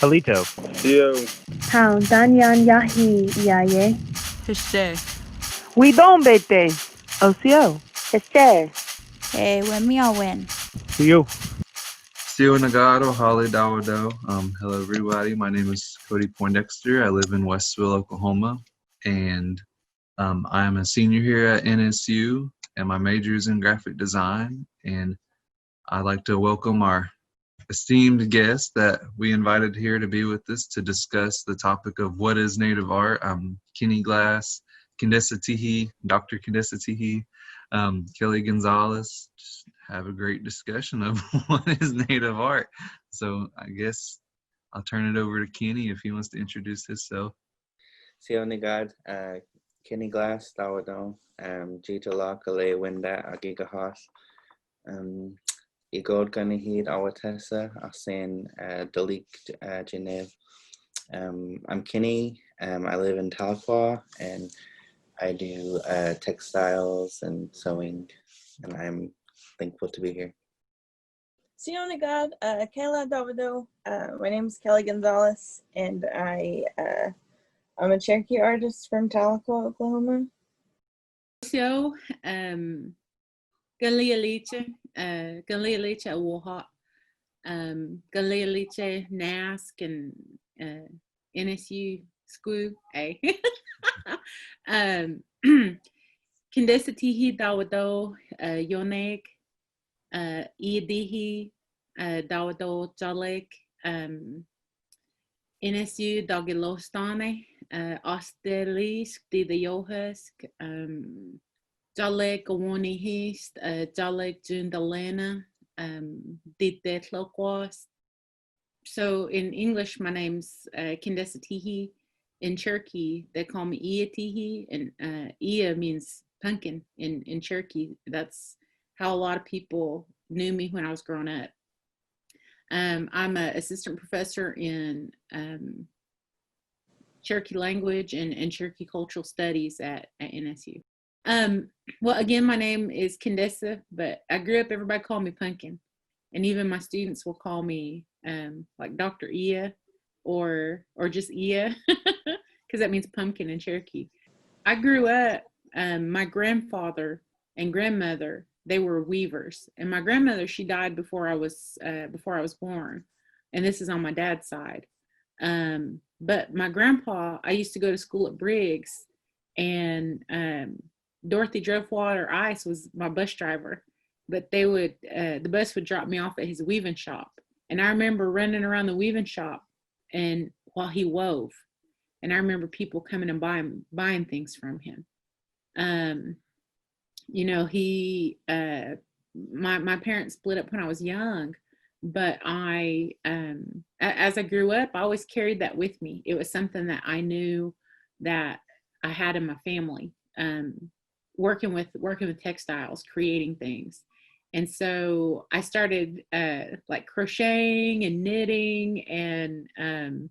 Alito. Yo. Town Danyan Yahi Yaye. Hishte. We don't bete. Ocio. Este. Hey, when me all win. See you. Steel Nagado, Holly Dawado. Hello, everybody. My name is Codey Poindexter. I live in Westville, Oklahoma, and I am a senior here at NSU, and my major is in graphic design. And I'd like to welcome our esteemed guest that we invited here to be with us to discuss the topic of what is Native art. Kenny Glass, Candessa Tehee, Dr. Candessa Tehee, Keli Gonzales. Just have a great discussion of what is Native art. So I guess I'll turn it over to Kenny if he wants to introduce himself. Sionigad, Kenny Glass, Dawado, Jita La Kale Winda, Agigahas, Igod Ganahid, Awatessa, Asen, Dalik, Genève. I'm Kenny. I live in Tahlequah, and I do textiles and sewing, and I'm thankful to be here. Sionigad, Kayla Dawado. My name is Keli Gonzales, and I'm a Cherokee artist from Tahlequah, Oklahoma. So, Galialicha, Awoha, Galialicha, Nask, and NSU School, eh? Candessa Tehee Dawado, Yoneg, Iadihi, Dawado Jalek, NSU Dagilostane, Ostelisk, Dida Yohusk, Jalek Awani Hist, Jalek Jundalena, Didetloquas. So in English, my name's Candessa Tehee. In Cherokee, they call me Ia Tehee, and Ia means pumpkin in Cherokee. That's how a lot of people knew me when I was growing up. I'm an assistant professor in Cherokee language and Cherokee cultural studies at NSU. Well, again, my name is Candessa, but I grew up, everybody called me Pumpkin. And even my students will call me like Dr. Ia or just Ia, because that means pumpkin in Cherokee. I grew up, my grandfather and grandmother, they were weavers. And my grandmother, she died before I was born. And this is on my dad's side. But my grandpa, I used to go to school at Briggs, and Dorothy Drefwater Ice was my bus driver. But they would, the bus would drop me off at his weaving shop. And I remember running around the weaving shop and while he wove. And I remember people coming and buying things from him. You know, he, my parents split up when I was young, but as I grew up, I always carried that with me. It was something that I knew that I had in my family, working with textiles, creating things. And so I started like crocheting and knitting, and I'm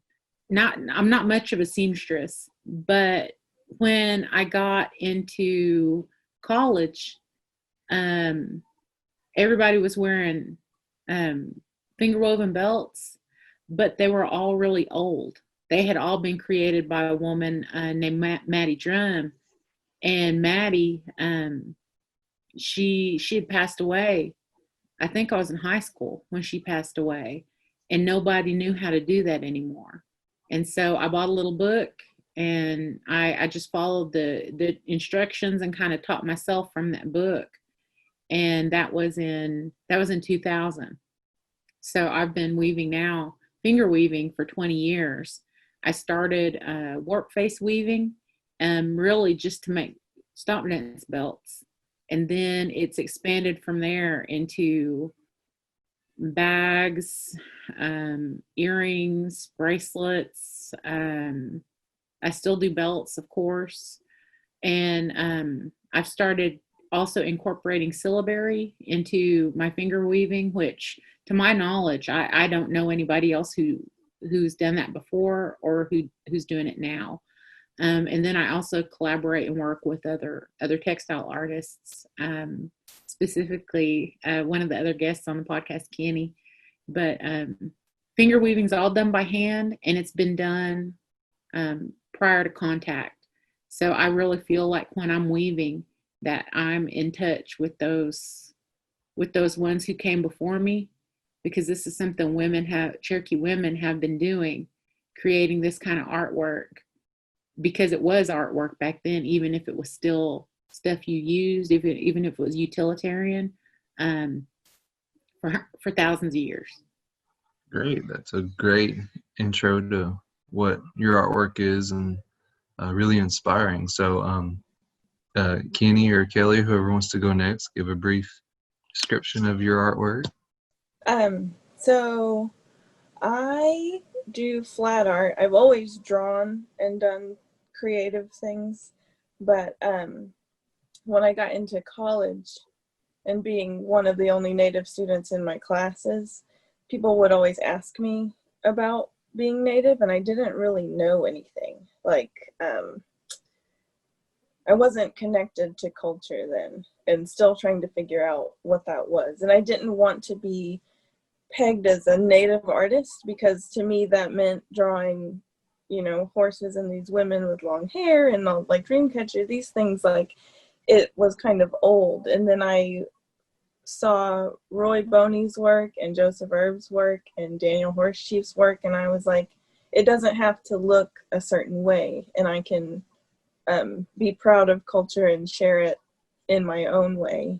not much of a seamstress, but when I got into college, everybody was wearing finger woven belts, but they were all really old. They had all been created by a woman named Maddie Drum, and Maddie, she had passed away. I think I was in high school when she passed away, and nobody knew how to do that anymore. And so I bought a little book, and I just followed the instructions and kind of taught myself from that book. And that was in 2000. So I've been weaving now, finger weaving, for 20 years. I started warp face weaving, really just to make stomp dance belts. And then it's expanded from there into bags, earrings, bracelets. I still do belts, of course. And I've started also incorporating syllabary into my finger weaving, which, to my knowledge, I don't know anybody else who's done that before or who's doing it now. And then I also collaborate and work with other textile artists, specifically one of the other guests on the podcast, Kenny. But finger weaving's all done by hand, and it's been done prior to contact. So I really feel like when I'm weaving that I'm in touch with those ones who came before me, because this is something Cherokee women have been doing, creating this kind of artwork, because it was artwork back then, even if it was still stuff you used, even if it was utilitarian, for thousands of years. Great. That's a great intro to what your artwork is, and really inspiring. So, Kenny or Kelly, whoever wants to go next, give a brief description of your artwork. So I do flat art. I've always drawn and done creative things, but when I got into college and being one of the only Native students in my classes, people would always ask me about being Native, and I didn't really know anything. Like, I wasn't connected to culture then, and still trying to figure out what that was. And I didn't want to be pegged as a Native artist, because to me that meant drawing, horses and these women with long hair and like Dreamcatcher, these things, like, it was kind of old. And then I saw Roy Boney's work and Joseph Erb's work and Daniel Horsechief's work, and I was like, it doesn't have to look a certain way, and I can be proud of culture and share it in my own way.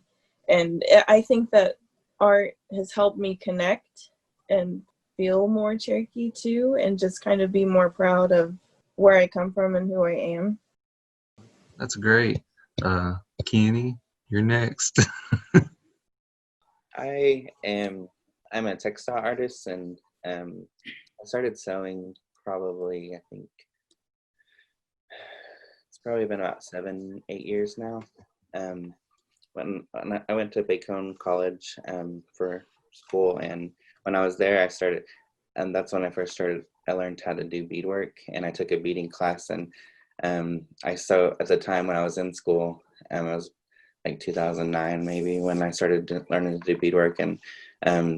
And I think that art has helped me connect and feel more Cherokee too, and just kind of be more proud of where I come from and who I am. That's great. Kenny, you're next. I'm a textile artist, and I started sewing probably, I think it's probably been about 7-8 years now. When I went to Bacone College for school, and when I was there, and that's when I learned how to do beadwork, and I took a beading class, and I sewed at the time when I was in school. It was like 2009 maybe when I started learning to do beadwork, and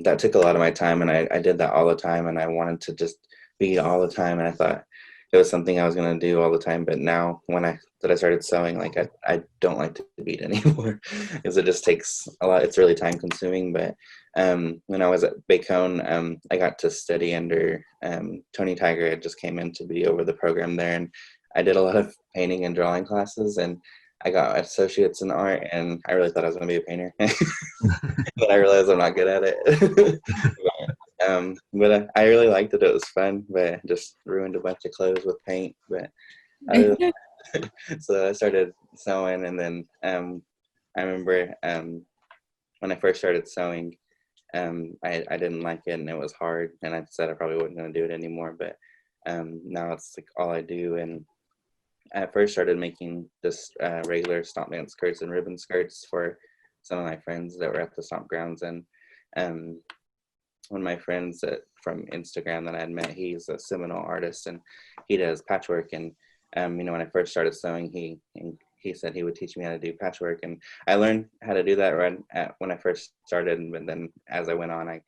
that took a lot of my time, and I did that all the time, and I wanted to just bead all the time, and I thought it was something I was going to do all the time. But now I started sewing, like I don't like to bead anymore because it just takes a lot. It's really time consuming. But when I was at Bacone, I got to study under Tony Tiger. Had just came in to be over the program there, and I did a lot of painting and drawing classes, and I got associates in art, and I really thought I was going to be a painter. But I realized I'm not good at it. But I really liked it. It was fun, but I just ruined a bunch of clothes with paint. But so I started sewing, and then I remember when I first started sewing, I didn't like it, and it was hard, and I said I probably wasn't going to do it anymore. But now it's like all I do. And I first started making just regular stomp dance skirts and ribbon skirts for some of my friends that were at the stomp grounds. And one of my friends from Instagram that I had met, he's a Seminole artist, and he does patchwork. And when I first started sewing, he said he would teach me how to do patchwork, and I learned how to do that when I first started. But then as I went on,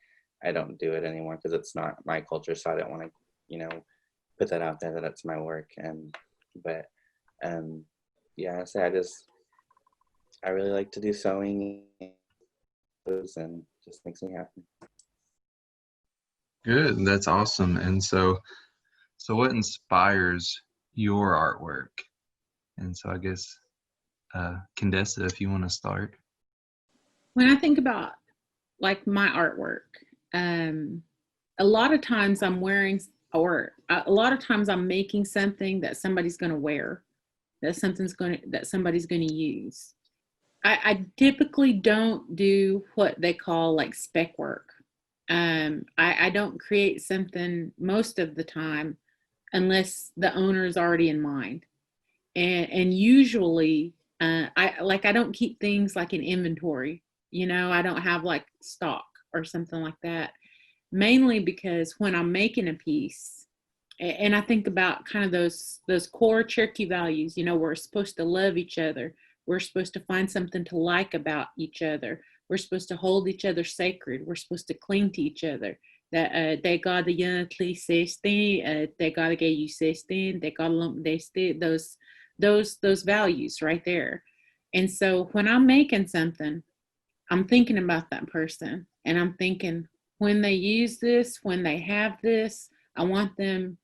I don't do it anymore because it's not my culture, so I don't want to put that out there that it's my work. But yeah, I really like to do sewing, and just makes me happy. Good. That's awesome. And so what inspires your artwork? And so I guess, Candessa, if you want to start. When I think about like my artwork, a lot of times I'm wearing, or a lot of times I'm making something that somebody's going to wear, that somebody's going to use. I typically don't do what they call like spec work. I don't create something most of the time unless the owner is already in mind. And usually I don't keep things like in inventory, I don't have like stock or something like that, mainly because when I'm making a piece, and I think about kind of those core Cherokee values, we're supposed to love each other. We're supposed to find something to like about each other. We're supposed to hold each other sacred. We're supposed to cling to each other. that they got the Yanatli 16, they gotta get you 16, they got they stay those values right there. And so when I'm making something, I'm thinking about that person, and I'm thinking, when they use this, when they have this, I want them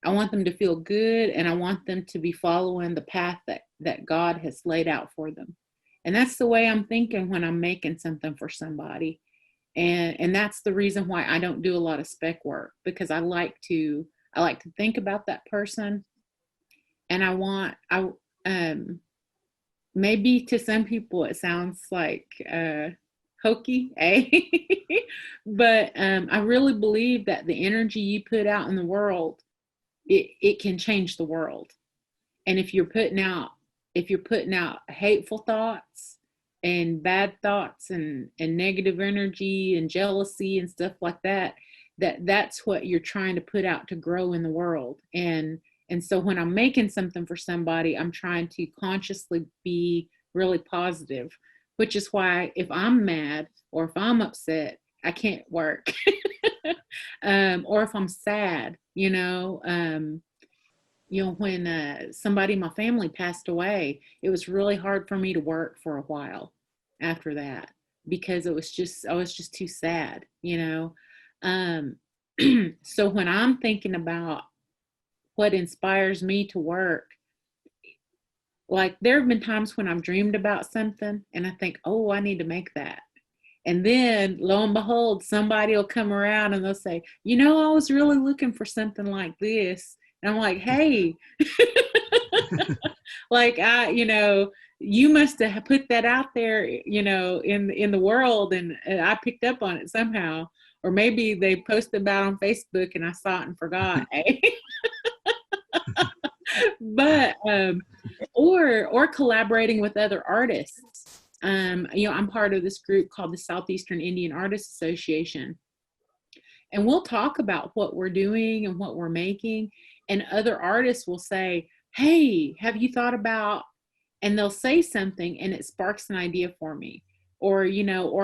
to feel good, and I want them to be following the path that God has laid out for them. And that's the way I'm thinking when I'm making something for somebody. And that's the reason why I don't do a lot of spec work, because I like to think about that person, and maybe to some people it sounds like hokey, eh? But I really believe that the energy you put out in the world, it can change the world. And if you're putting out hateful thoughts and bad thoughts and negative energy and jealousy and stuff like that, that's what you're trying to put out to grow in the world. And so when I'm making something for somebody, I'm trying to consciously be really positive, which is why if I'm mad or if I'm upset, I can't work. Or if I'm sad, when somebody in my family passed away, it was really hard for me to work for a while after that, because I was just too sad, So when I'm thinking about what inspires me to work, like there have been times when I've dreamed about something and I think, oh, I need to make that. And then lo and behold, somebody will come around and they'll say, I was really looking for something like this. And I'm like, hey, like you must have put that out there, in the world, and I picked up on it somehow. Or maybe they posted about it on Facebook and I saw it and forgot. But or collaborating with other artists. I'm part of this group called the Southeastern Indian Artists Association, and we'll talk about what we're doing and what we're making, and other artists will say, hey, have you thought about, and they'll say something and it sparks an idea for me. Or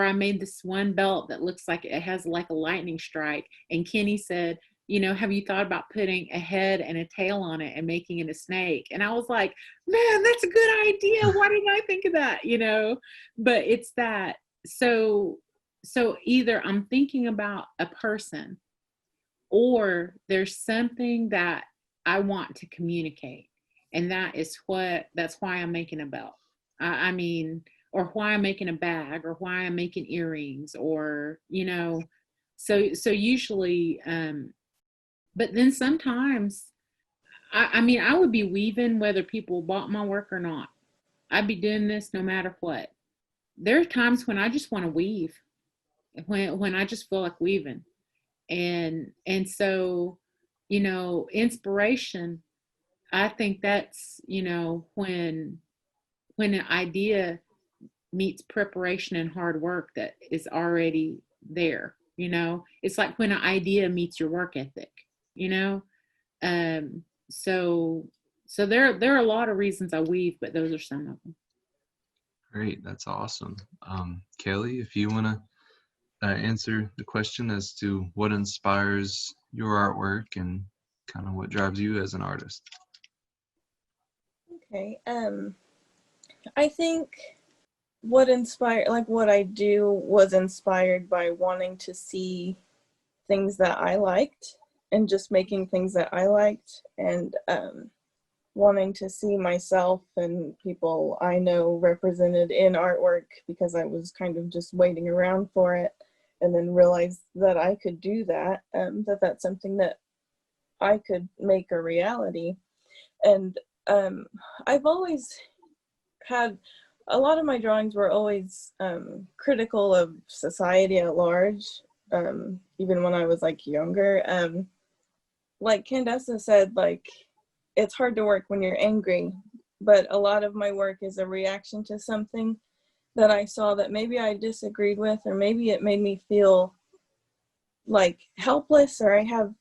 I made this one belt that looks like it has like a lightning strike, and Kenny said, have you thought about putting a head and a tail on it and making it a snake? And I was like, man, that's a good idea. Why didn't I think of that? But it's that. So either I'm thinking about a person, or there's something that I want to communicate. And that's why I'm making a belt. Or why I'm making a bag, or why I'm making earrings, or, so usually, but then sometimes, I would be weaving whether people bought my work or not. I'd be doing this no matter what. There are times when I just want to weave, when I just feel like weaving. And so, inspiration, I think that's, when an idea meets preparation and hard work that is already there. It's like when an idea meets your work ethic. So there are a lot of reasons I weave, but those are some of them. Great, that's awesome. Keli, if you want to answer the question as to what inspires your artwork and kind of what drives you as an artist. Okay. I think what I do was inspired by wanting to see things that I liked, and just making things that I liked, and wanting to see myself and people I know represented in artwork, because I was kind of just waiting around for it, and then realized that I could do that, that's something that I could make a reality. And I've always had, a lot of my drawings were always critical of society at large, even when I was like younger. Like Candessa said, like, it's hard to work when you're angry, but a lot of my work is a reaction to something that I saw that maybe I disagreed with, or maybe it made me feel like helpless, or I have,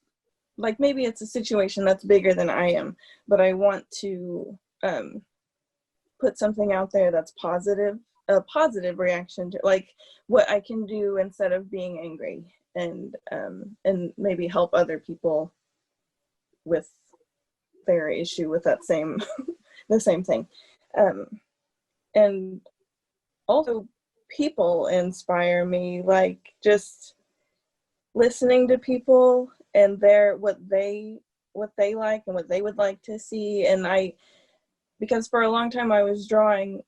like, maybe it's a situation that's bigger than I am, but I want to put something out there that's positive, a positive reaction to, like, what I can do instead of being angry. and maybe help other people with their issue with that same the same thing. And also people inspire me, like just listening to people and what they like and what they would like to see. And because for a long time I was drawing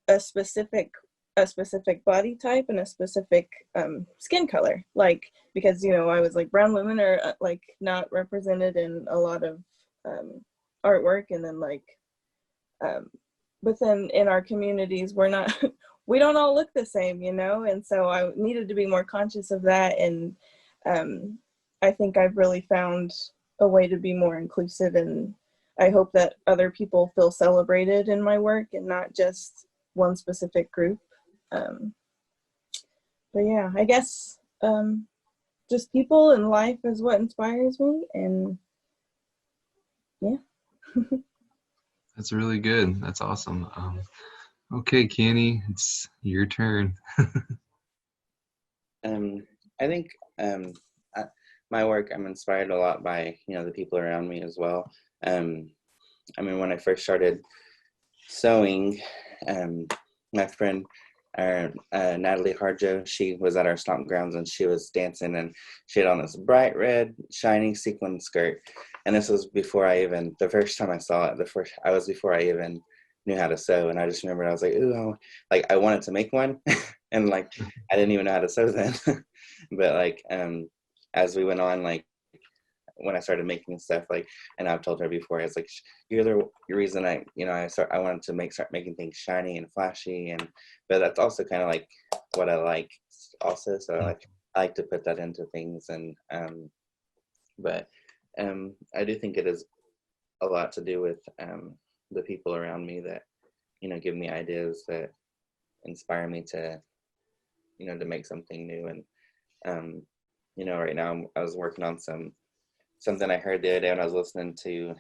a specific body type and a specific skin color, like, because I was like, brown women are like not represented in a lot of artwork, and then like but then in our communities we're not we don't all look the same, and so I needed to be more conscious of that. And I think I've really found a way to be more inclusive, and I hope that other people feel celebrated in my work and not just one specific group. But yeah, I guess just people and life is what inspires me, and yeah. That's really good. That's awesome. Okay, Kenny, it's your turn. I think my work, I'm inspired a lot by the people around me as well. I mean, when I first started sewing, my friend Natalie Harjo, she was at our stomp grounds and she was dancing, and she had on this bright red shiny sequin skirt. And this was before the first time I saw it, before I even knew how to sew. And I just remember I was like, ooh, I wanted to make one. And like, I didn't even know how to sew then. But like, as we went on, like when I started making stuff, like, and I've told her before, I was like, you're the reason I wanted to start making things shiny and flashy. But that's also kind of like what I like also. So I like to put that into things. And, but I do think it is a lot to do with the people around me that, give me ideas that inspire me to, to make something new. And, right now I was working on something I heard the other day when I was listening to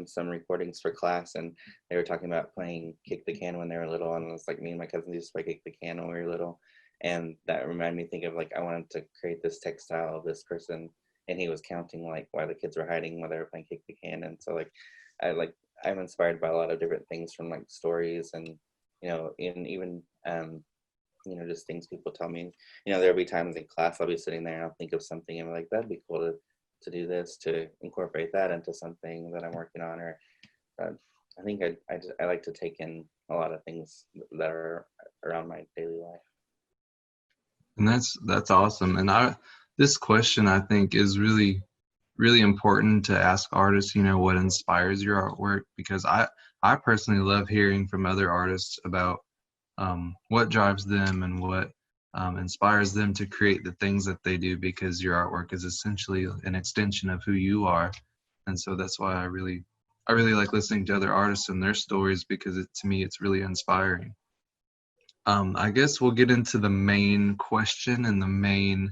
some recordings for class, and they were talking about playing kick the can when they were little. And it was like, me and my cousin used to play kick the can when we were little. And that reminded me think of like, I wanted to create this textile of this person, and he was counting like why the kids were hiding while they were playing kick the can. And so like I'm inspired by a lot of different things, from like stories and even just things people tell me. There'll be times in class I'll be sitting there and I'll think of something and I'm like, that'd be cool to do this, to incorporate that into something that I'm working on. Or I think I like to take in a lot of things that are around my daily life. And that's awesome. And this question, I think, is really, really important to ask artists, what inspires your artwork, because I personally love hearing from other artists about what drives them and what inspires them to create the things that they do, because your artwork is essentially an extension of who you are. And so that's why I really like listening to other artists and their stories, because to me it's really inspiring. I guess we'll get into the main question and the main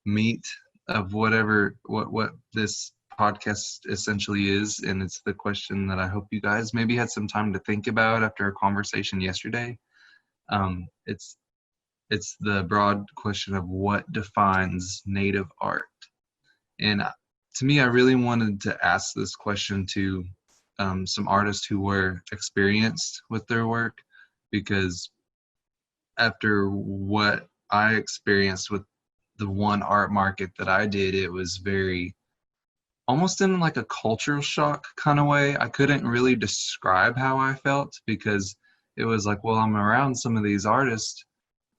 meat of what this podcast essentially is. And it's the question that I hope you guys maybe had some time to think about after a conversation yesterday. It's the broad question of what defines Native art. And to me, I really wanted to ask this question to some artists who were experienced with their work, because after what I experienced with the one art market that I did, it was very almost in like a cultural shock kind of way. I couldn't really describe how I felt, because it was like, well, I'm around some of these artists.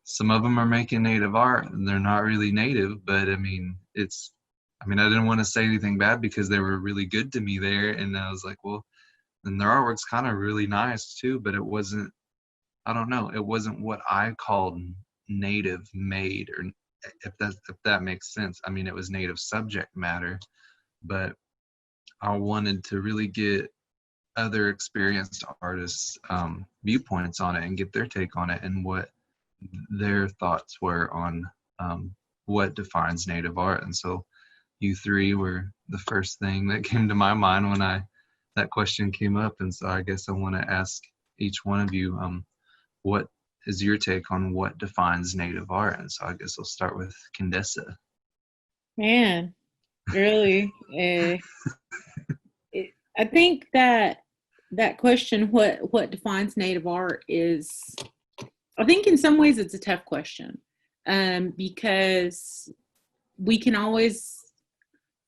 Some of them are making Native art and they're not really Native, but I didn't want to say anything bad because they were really good to me there. And I was like, well, and their artwork's kind of really nice too, but it wasn't, I don't know, it wasn't what I called Native made, or if that makes sense. I mean, it was Native subject matter, but I wanted to really get other experienced artists' viewpoints on it and get their take on it and what their thoughts were on what defines Native art. And so you three were the first thing that came to my mind when that question came up. And so I guess I want to ask each one of you, what is your take on what defines Native art? And so I guess I'll start with Candessa. Man, really, I think that question, what defines Native art, is, I think in some ways it's a tough question, because we can always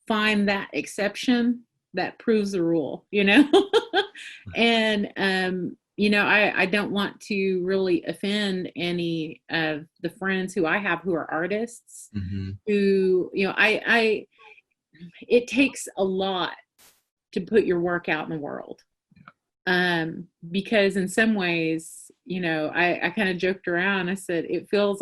find that exception that proves the rule, and I don't want to really offend any of the friends who I have who are artists, who, I it takes a lot to put your work out in the world. Because in some ways, I kind of joked around. I said, it feels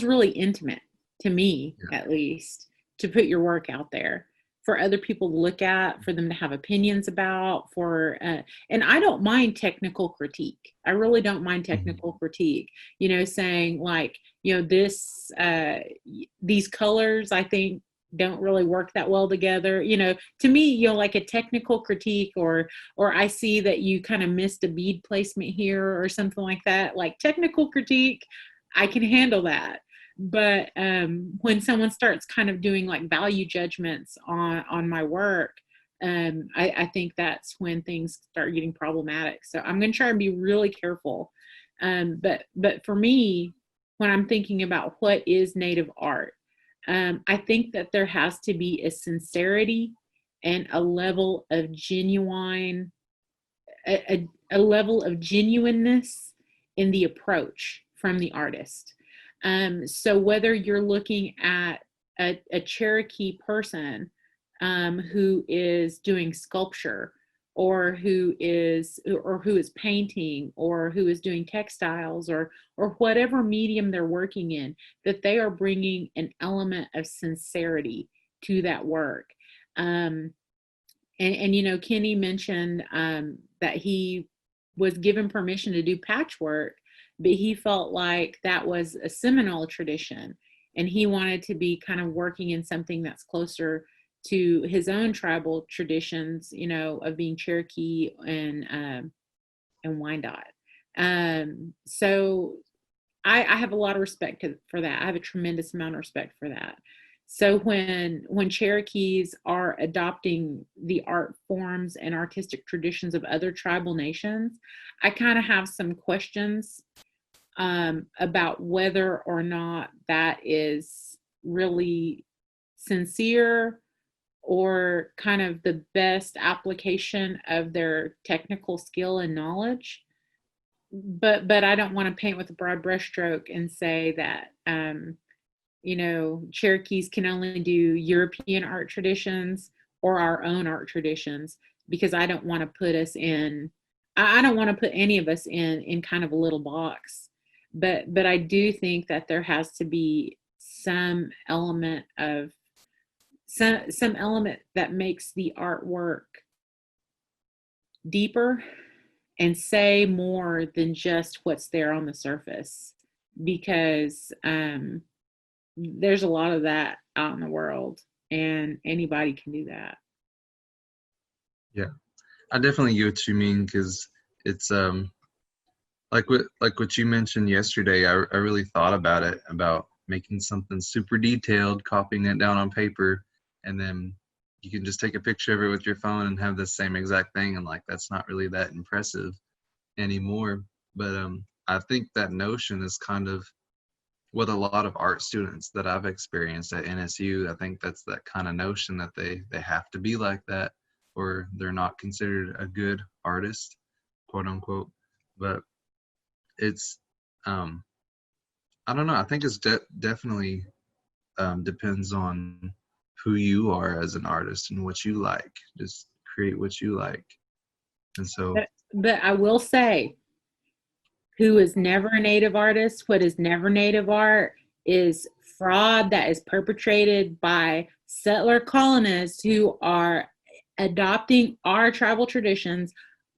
really intimate to me, at least, to put your work out there for other people to look at, for them to have opinions about, and I don't mind technical critique. I really don't mind technical critique, saying like, these colors, I think, don't really work that well together. To me, like a technical critique, or I see that you kind of missed a bead placement here or something like that. Like technical critique, I can handle that. But when someone starts kind of doing like value judgments on my work, I think that's when things start getting problematic. So I'm going to try and be really careful. But for me, when I'm thinking about what is Native art, I think that there has to be a sincerity and a level of genuineness in the approach from the artist. So whether you're looking at a Cherokee person who is doing sculpture, or who is painting, or who is doing textiles, or whatever medium they're working in, that they are bringing an element of sincerity to that work. And Kenny mentioned that he was given permission to do patchwork, but he felt like that was a Seminole tradition, and he wanted to be kind of working in something that's closer to his own tribal traditions, of being Cherokee and Wyandotte. So I have a lot of respect for that. I have a tremendous amount of respect for that. So when Cherokees are adopting the art forms and artistic traditions of other tribal nations, I kind of have some questions about whether or not that is really sincere, or kind of the best application of their technical skill and knowledge. But I don't want to paint with a broad brushstroke and say that, Cherokees can only do European art traditions or our own art traditions, because I don't want to put us in, I don't want to put any of us in kind of a little box. But I do think that there has to be some element that makes the artwork deeper and say more than just what's there on the surface, because there's a lot of that out in the world, and anybody can do that. Yeah, I definitely get what you mean, because it's like what you mentioned yesterday. I really thought about it, about making something super detailed, copying it down on paper, and then you can just take a picture of it with your phone and have the same exact thing, and like that's not really that impressive anymore. But I think that notion is kind of what a lot of art students that I've experienced at NSU, I think that's that kind of notion that they have to be like that, or they're not considered a good artist, quote unquote. But it's I don't know, I think it's definitely depends on who you are as an artist and what you like. Just create what you like. And so, but I will say, who is never a Native artist, what is never Native art, is fraud that is perpetrated by settler colonists who are adopting our tribal traditions,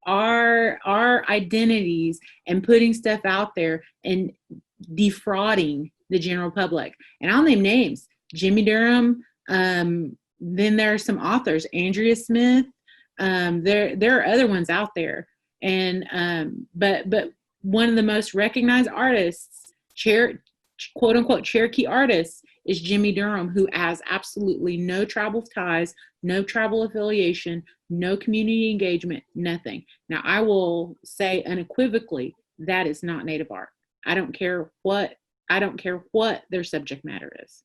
our identities, and putting stuff out there and defrauding the general public. And I'll name names: Jimmy Durham. Then there are some authors, Andrea Smith. There are other ones out there, and but one of the most recognized artists, quote unquote Cherokee artists, is Jimmy Durham, who has absolutely no tribal ties, no tribal affiliation, no community engagement, nothing. Now, I will say unequivocally that is not Native art. I don't care what their subject matter is.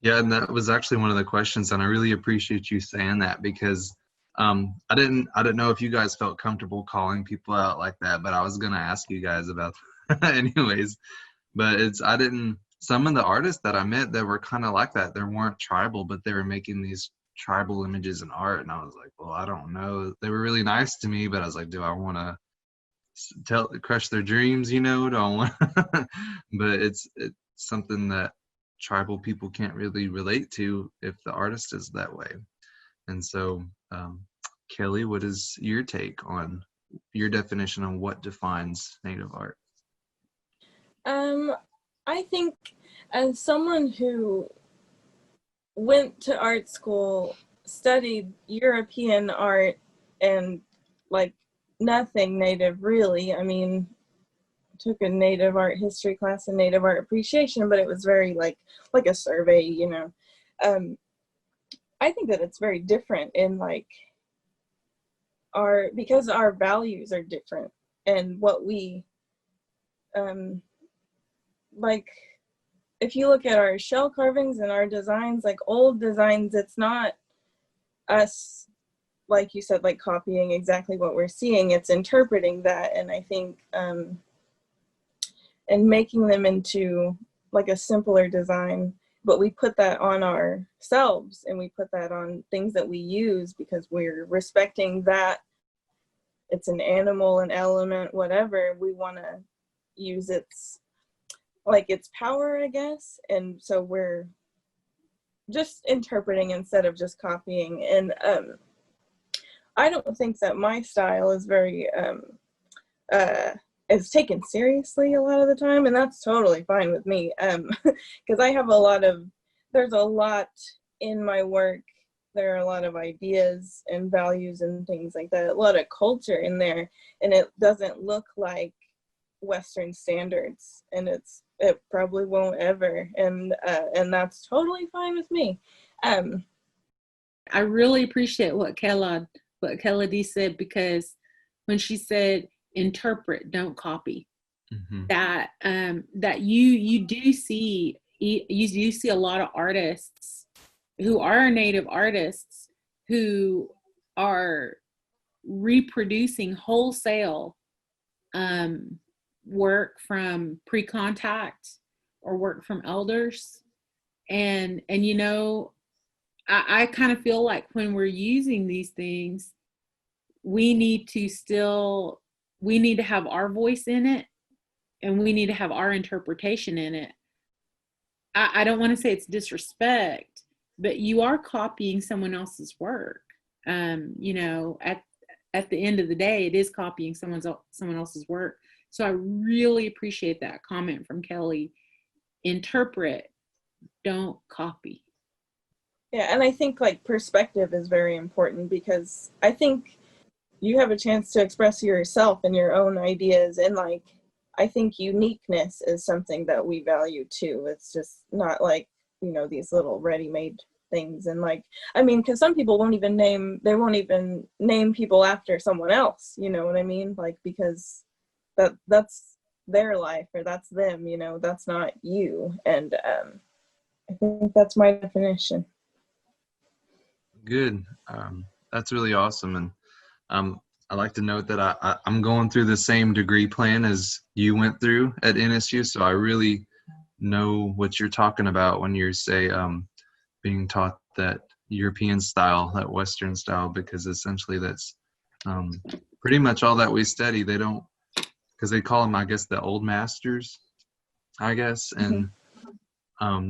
Yeah, and that was actually one of the questions, and I really appreciate you saying that, because I didn't know if you guys felt comfortable calling people out like that, but I was gonna ask you guys about that anyways. But some of the artists that I met that were kind of like that, they weren't tribal, but they were making these tribal images in art, and I was like, well, I don't know. They were really nice to me, but I was like, do I want to crush their dreams? Do I want? But it's something that tribal people can't really relate to if the artist is that way. And so, Keli, what is your take on your definition on what defines Native art? I think as someone who went to art school, studied European art, and like nothing Native really. I mean, took a Native art history class and Native art appreciation, but it was very like a survey, I think that it's very different in like because our values are different, and what we like, if you look at our shell carvings and our designs, like old designs, it's not us, like you said, like copying exactly what we're seeing. It's interpreting that, and I think and making them into like a simpler design, but we put that on ourselves, and we put that on things that we use because we're respecting that it's an animal, an element, whatever. We want to use its power, I guess. And so we're just interpreting instead of just copying. And I don't think that my style is very is taken seriously a lot of the time, and that's totally fine with me, because I have there's a lot in my work. There are a lot of ideas and values and things like that, a lot of culture in there, and it doesn't look like Western standards, and it probably won't ever, and that's totally fine with me. I really appreciate what Keli said, because when she said interpret, don't copy, that you do see a lot of artists who are Native artists who are reproducing wholesale work from pre-contact or work from elders, and I kind of feel like when we're using these things, we need to have our voice in it, and we need to have our interpretation in it. I don't want to say it's disrespect, but you are copying someone else's work. At the end of the day, it is copying someone else's work. So I really appreciate that comment from Keli. Interpret, don't copy. Yeah, and I think like perspective is very important, because I think you have a chance to express yourself and your own ideas, and like I think uniqueness is something that we value too. It's just not like these little ready-made things. And like, I mean, because some people won't even name people after someone else, you know what I mean? Like, because that's their life, or that's them, that's not you. And I think that's my definition. Good. That's really awesome. And I like to note that I'm going through the same degree plan as you went through at NSU, so I really know what you're talking about when you say being taught that European style, that Western style, because essentially that's pretty much all that we study. They don't, because they call them, I guess, the old masters, I guess, and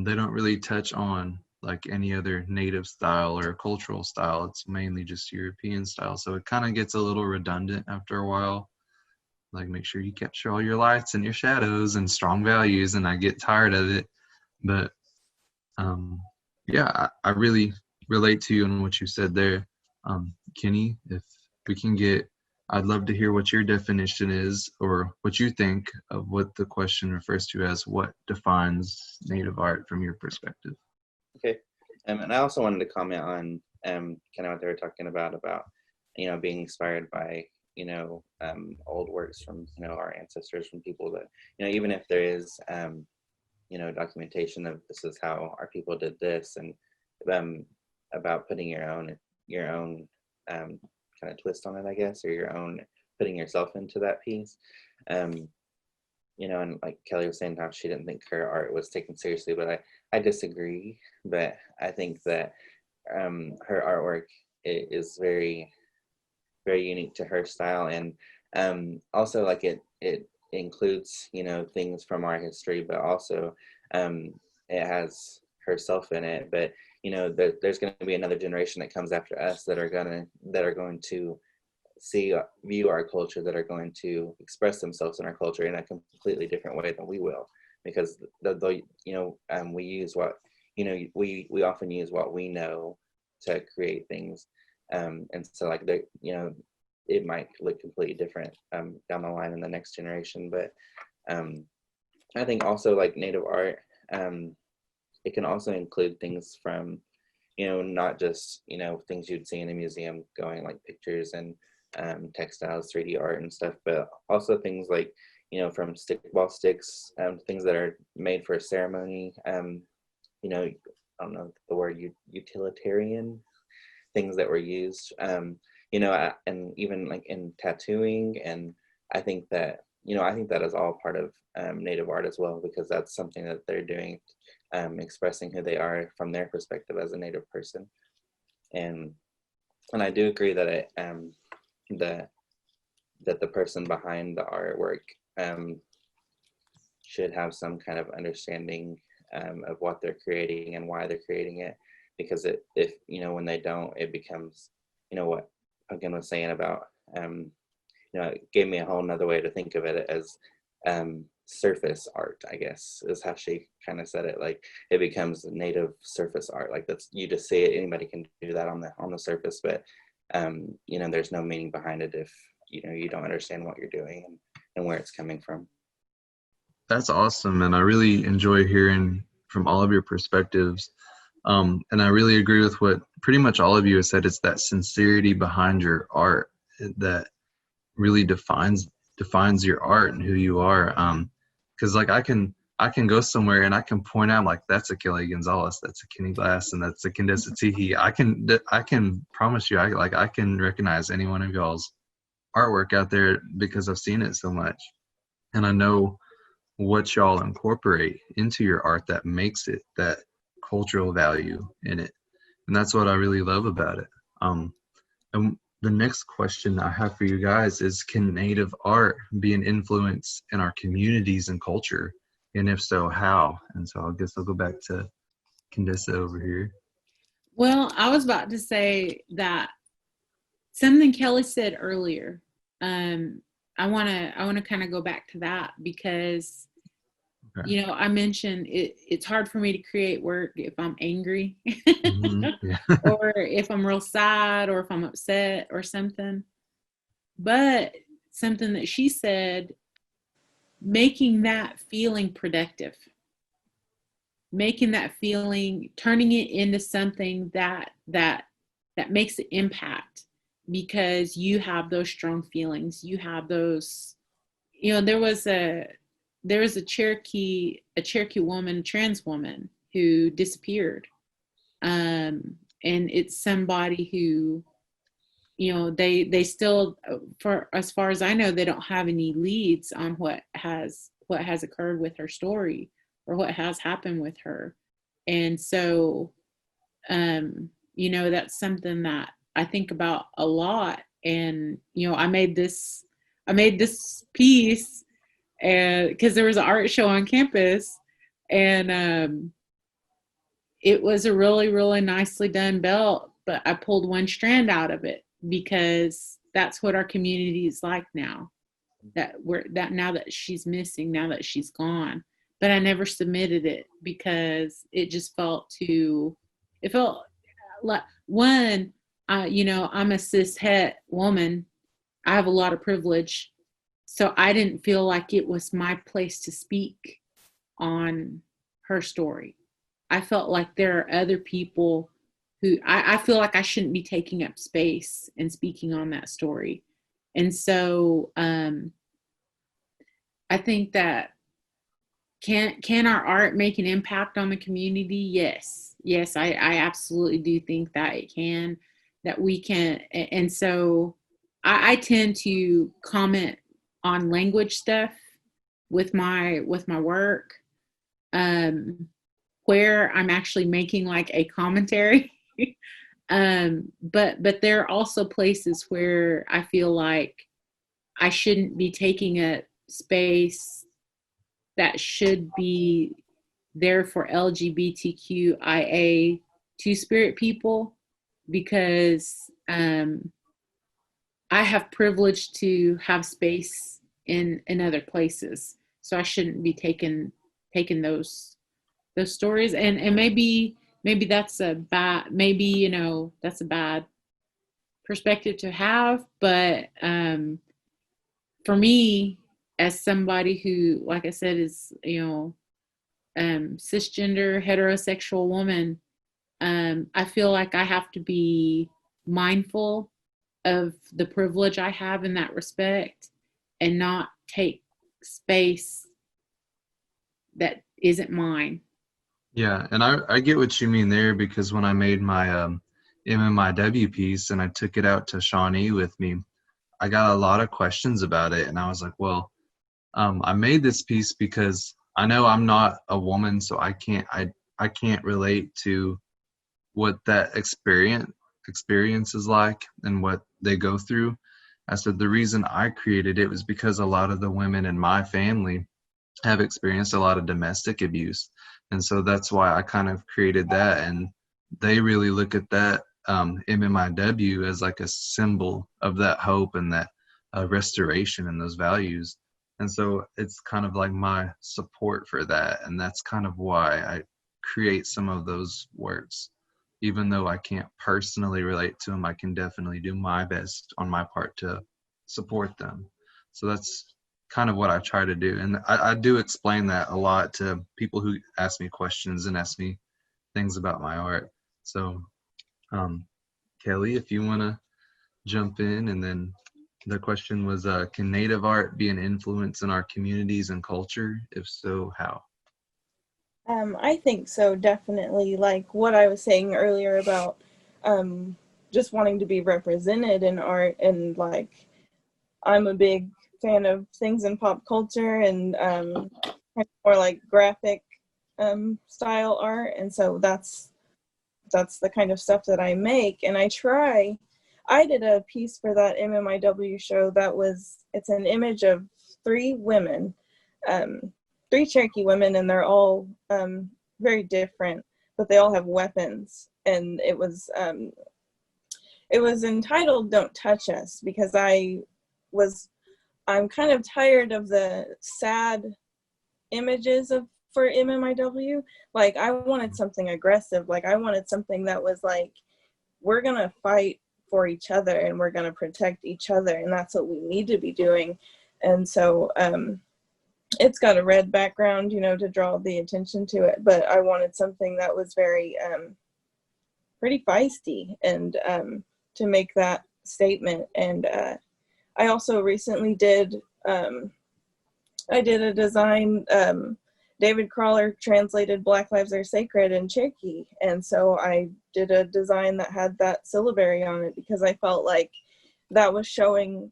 they don't really touch on like any other native style or cultural style. It's mainly just European style, so it kind of gets a little redundant after a while. Like, make sure you capture all your lights and your shadows and strong values, and I get tired of it. But yeah, I really relate to you and what you said there. Kenny, if we can get I'd love to hear what your definition is, or what you think of what the question refers to as what defines Native art from your perspective. Okay. And I also wanted to comment on kind of what they were talking about, being inspired by, old works from, our ancestors, from people that, even if there is, documentation of this is how our people did this, and about putting your own kind of twist on it, I guess, or your own, putting yourself into that piece. And like Kelly was saying, how she didn't think her art was taken seriously, but I disagree. But I think that her artwork is very, very unique to her style, and also like it includes things from our history, but also it has herself in it. But there's going to be another generation that comes after us that are going to view our culture, that are going to express themselves in our culture in a completely different way than we will, because we use what we often use what we know to create things, and so like it might look completely different down the line in the next generation. But I think also like Native art, it can also include things from not just things you'd see in a museum, going like pictures and textiles, 3D art and stuff, but also things like from stickball sticks, things that are made for a ceremony, I don't know the word, utilitarian things that were used, and even like in tattooing. And I think that is all part of Native art as well, because that's something that they're doing, expressing who they are from their perspective as a Native person. And I do agree that that the person behind the artwork should have some kind of understanding of what they're creating and why they're creating it, because if when they don't, it becomes what Pumpkin was saying about it gave me a whole nother way to think of it as surface art, I guess, is how she kind of said it. Like it becomes Native surface art, like that's, you just see it, anybody can do that on the surface, but there's no meaning behind it if you don't understand what you're doing and where it's coming from. That's awesome, and I really enjoy hearing from all of your perspectives. And I really agree with what pretty much all of you have said. It's that sincerity behind your art that really defines your art and who you are. Because like I can go somewhere and I can point out, like, that's a Keli Gonzales, that's a Kenny Glass, and that's a Candessa Tehee. I can promise you, I can recognize any one of y'all's artwork out there because I've seen it so much, and I know what y'all incorporate into your art that makes it that cultural value in it, and that's what I really love about it. And the next question I have for you guys is, can Native art be an influence in our communities and culture? And if so, how? And so I guess I'll go back to Candessa over here. Well, I was about to say that something Kelly said earlier. I want to kind of go back to that because, Okay. I mentioned it's hard for me to create work if I'm angry Yeah. or if I'm real sad or if I'm upset or something. But something that she said, making that feeling productive, making that feeling, turning it into something that makes an impact, because you have those strong feelings, you have those, there was a Cherokee woman, trans woman, who disappeared, and it's somebody who, they still, for as far as I know, they don't have any leads on what has occurred with her story or what has happened with her. And so that's something that I think about a lot. And I made this piece, and because there was an art show on campus, and it was a really, really nicely done belt, but I pulled one strand out of it because that's what our community is like now, now that she's missing, now that she's gone. But I never submitted it because it just felt like, one, I'm a cis het woman. I have a lot of privilege, so I didn't feel like it was my place to speak on her story. I felt like there are other people who I feel like I shouldn't be taking up space and speaking on that story. And so I think that can our art make an impact on the community? Yes. Yes, I absolutely do think that it can, that we can. And so I tend to comment on language stuff with my work, where I'm actually making like a commentary. But there are also places where I feel like I shouldn't be taking a space that should be there for LGBTQIA two-spirit people, because I have privilege to have space in other places, so I shouldn't be taking those stories. And maybe that's a bad, maybe that's a bad perspective to have, but for me, as somebody who, like I said, is cisgender heterosexual woman, I feel like I have to be mindful of the privilege I have in that respect and not take space that isn't mine. Yeah, and I get what you mean there, because when I made my MMIW piece and I took it out to Shawnee with me, I got a lot of questions about it, and I was like, well, I made this piece because I know I'm not a woman, so I can't relate to what that experience is like and what they go through. I said the reason I created it was because a lot of the women in my family have experienced a lot of domestic abuse, and so that's why I kind of created that. And they really look at that MMIW as like a symbol of that hope and that restoration and those values. And so it's kind of like my support for that, and that's kind of why I create some of those works. Even though I can't personally relate to them, I can definitely do my best on my part to support them. So that's kind of what I try to do. And I do explain that a lot to people who ask me questions and ask me things about my art. So, Kelly, if you want to jump in. And then the question was, can Native art be an influence in our communities and culture? If so, how? I think so, definitely. Like what I was saying earlier about just wanting to be represented in art, and like I'm a big fan of things in pop culture and kind of more like graphic style art, and so that's the kind of stuff that I make. And I did a piece for that MMIW show it's an image of three women, three Cherokee women, and they're all very different, but they all have weapons. And it was entitled "Don't Touch Us," because I'm kind of tired of the sad images for MMIW. Like I wanted something aggressive. Like I wanted something that was like, we're gonna fight for each other and we're gonna protect each other, and that's what we need to be doing. And so it's got a red background, to draw the attention to it, but I wanted something that was very pretty feisty, and to make that statement. And I also recently did I did a design. David Crawler translated "Black Lives Are Sacred" in Cherokee, and so I did a design that had that syllabary on it, because I felt like that was showing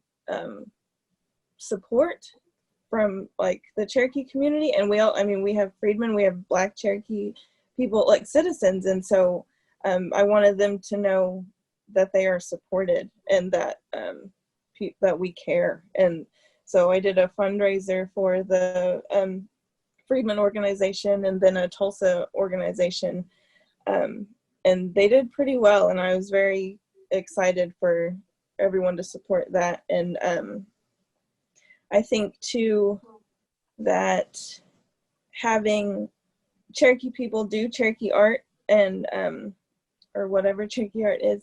support from like the Cherokee community. And we have freedmen, we have Black Cherokee people, like citizens, and so I wanted them to know that they are supported and that that we care. And so I did a fundraiser for the Freedmen organization and then a Tulsa organization, and they did pretty well, and I was very excited for everyone to support that. And I think too that having Cherokee people do Cherokee art, and or whatever Cherokee art is,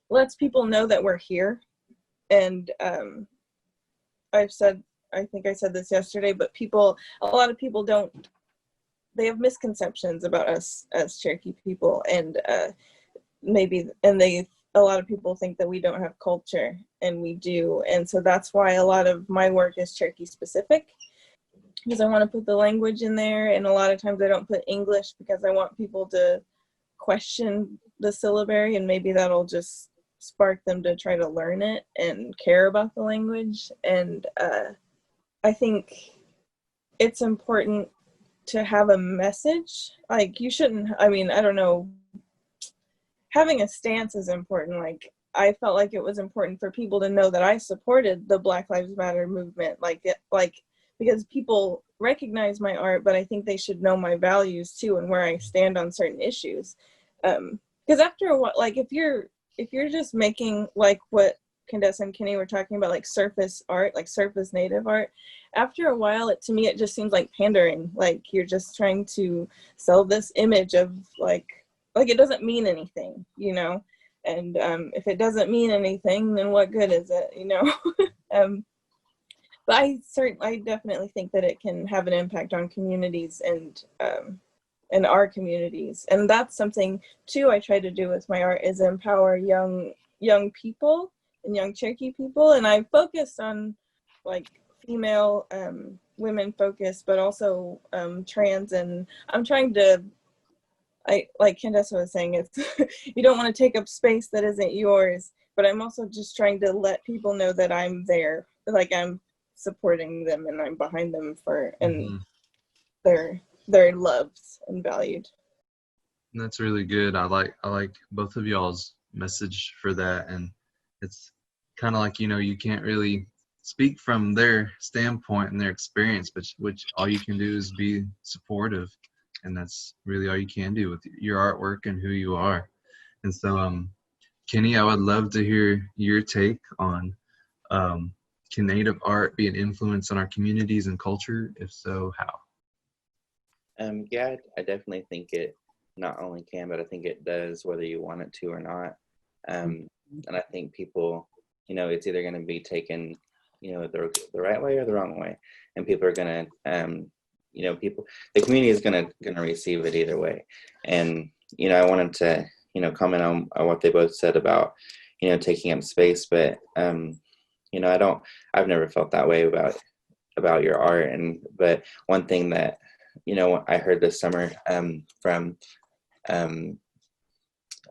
lets people know that we're here, And I think I said this yesterday, but a lot of people they have misconceptions about us as Cherokee people, and a lot of people think that we don't have culture, and we do. And so that's why a lot of my work is Cherokee specific, because I want to put the language in there. And a lot of times I don't put English because I want people to question the syllabary, and maybe that'll just spark them to try to learn it and care about the language. And I think it's important to have a message. Like, you shouldn't, I mean, I don't know, having a stance is important. Like, I felt like it was important for people to know that I supported the Black Lives Matter movement, because people recognize my art, but I think they should know my values too, and where I stand on certain issues. Because after a while, like, if you're just making, like what Candessa and Kenny were talking about, like surface art, like surface native art, after a while, to me, it just seems like pandering. Like, you're just trying to sell this image of like it doesn't mean anything, you know? And if it doesn't mean anything, then what good is it, you know? But I definitely think that it can have an impact on communities and our communities. And that's something too I try to do with my art, is empower young people and young Cherokee people. And I focus on like female, women focused, but also trans. And I'm trying to, like Candessa was saying, it's you don't want to take up space that isn't yours, but I'm also just trying to let people know that I'm there, like I'm supporting them and I'm behind them and they're loved and valued. That's really good. I like both of y'all's message for that, and it's kind of like, you know, you can't really speak from their standpoint and their experience, but which all you can do is be supportive, and that's really all you can do with your artwork and who you are. And so, Kenny, I would love to hear your take on can Native art be an influence on our communities and culture? If so, how? Yeah, I definitely think it not only can, but I think it does, whether you want it to or not. And I think people, you know, it's either going to be taken, you know, the right way or the wrong way, and people are going to, you know, the community is going to receive it either way. And you know, I wanted to, you know, comment on what they both said about, you know, taking up space, but you know, I've never felt that way about your art. But one thing that, you know, I heard this summer from a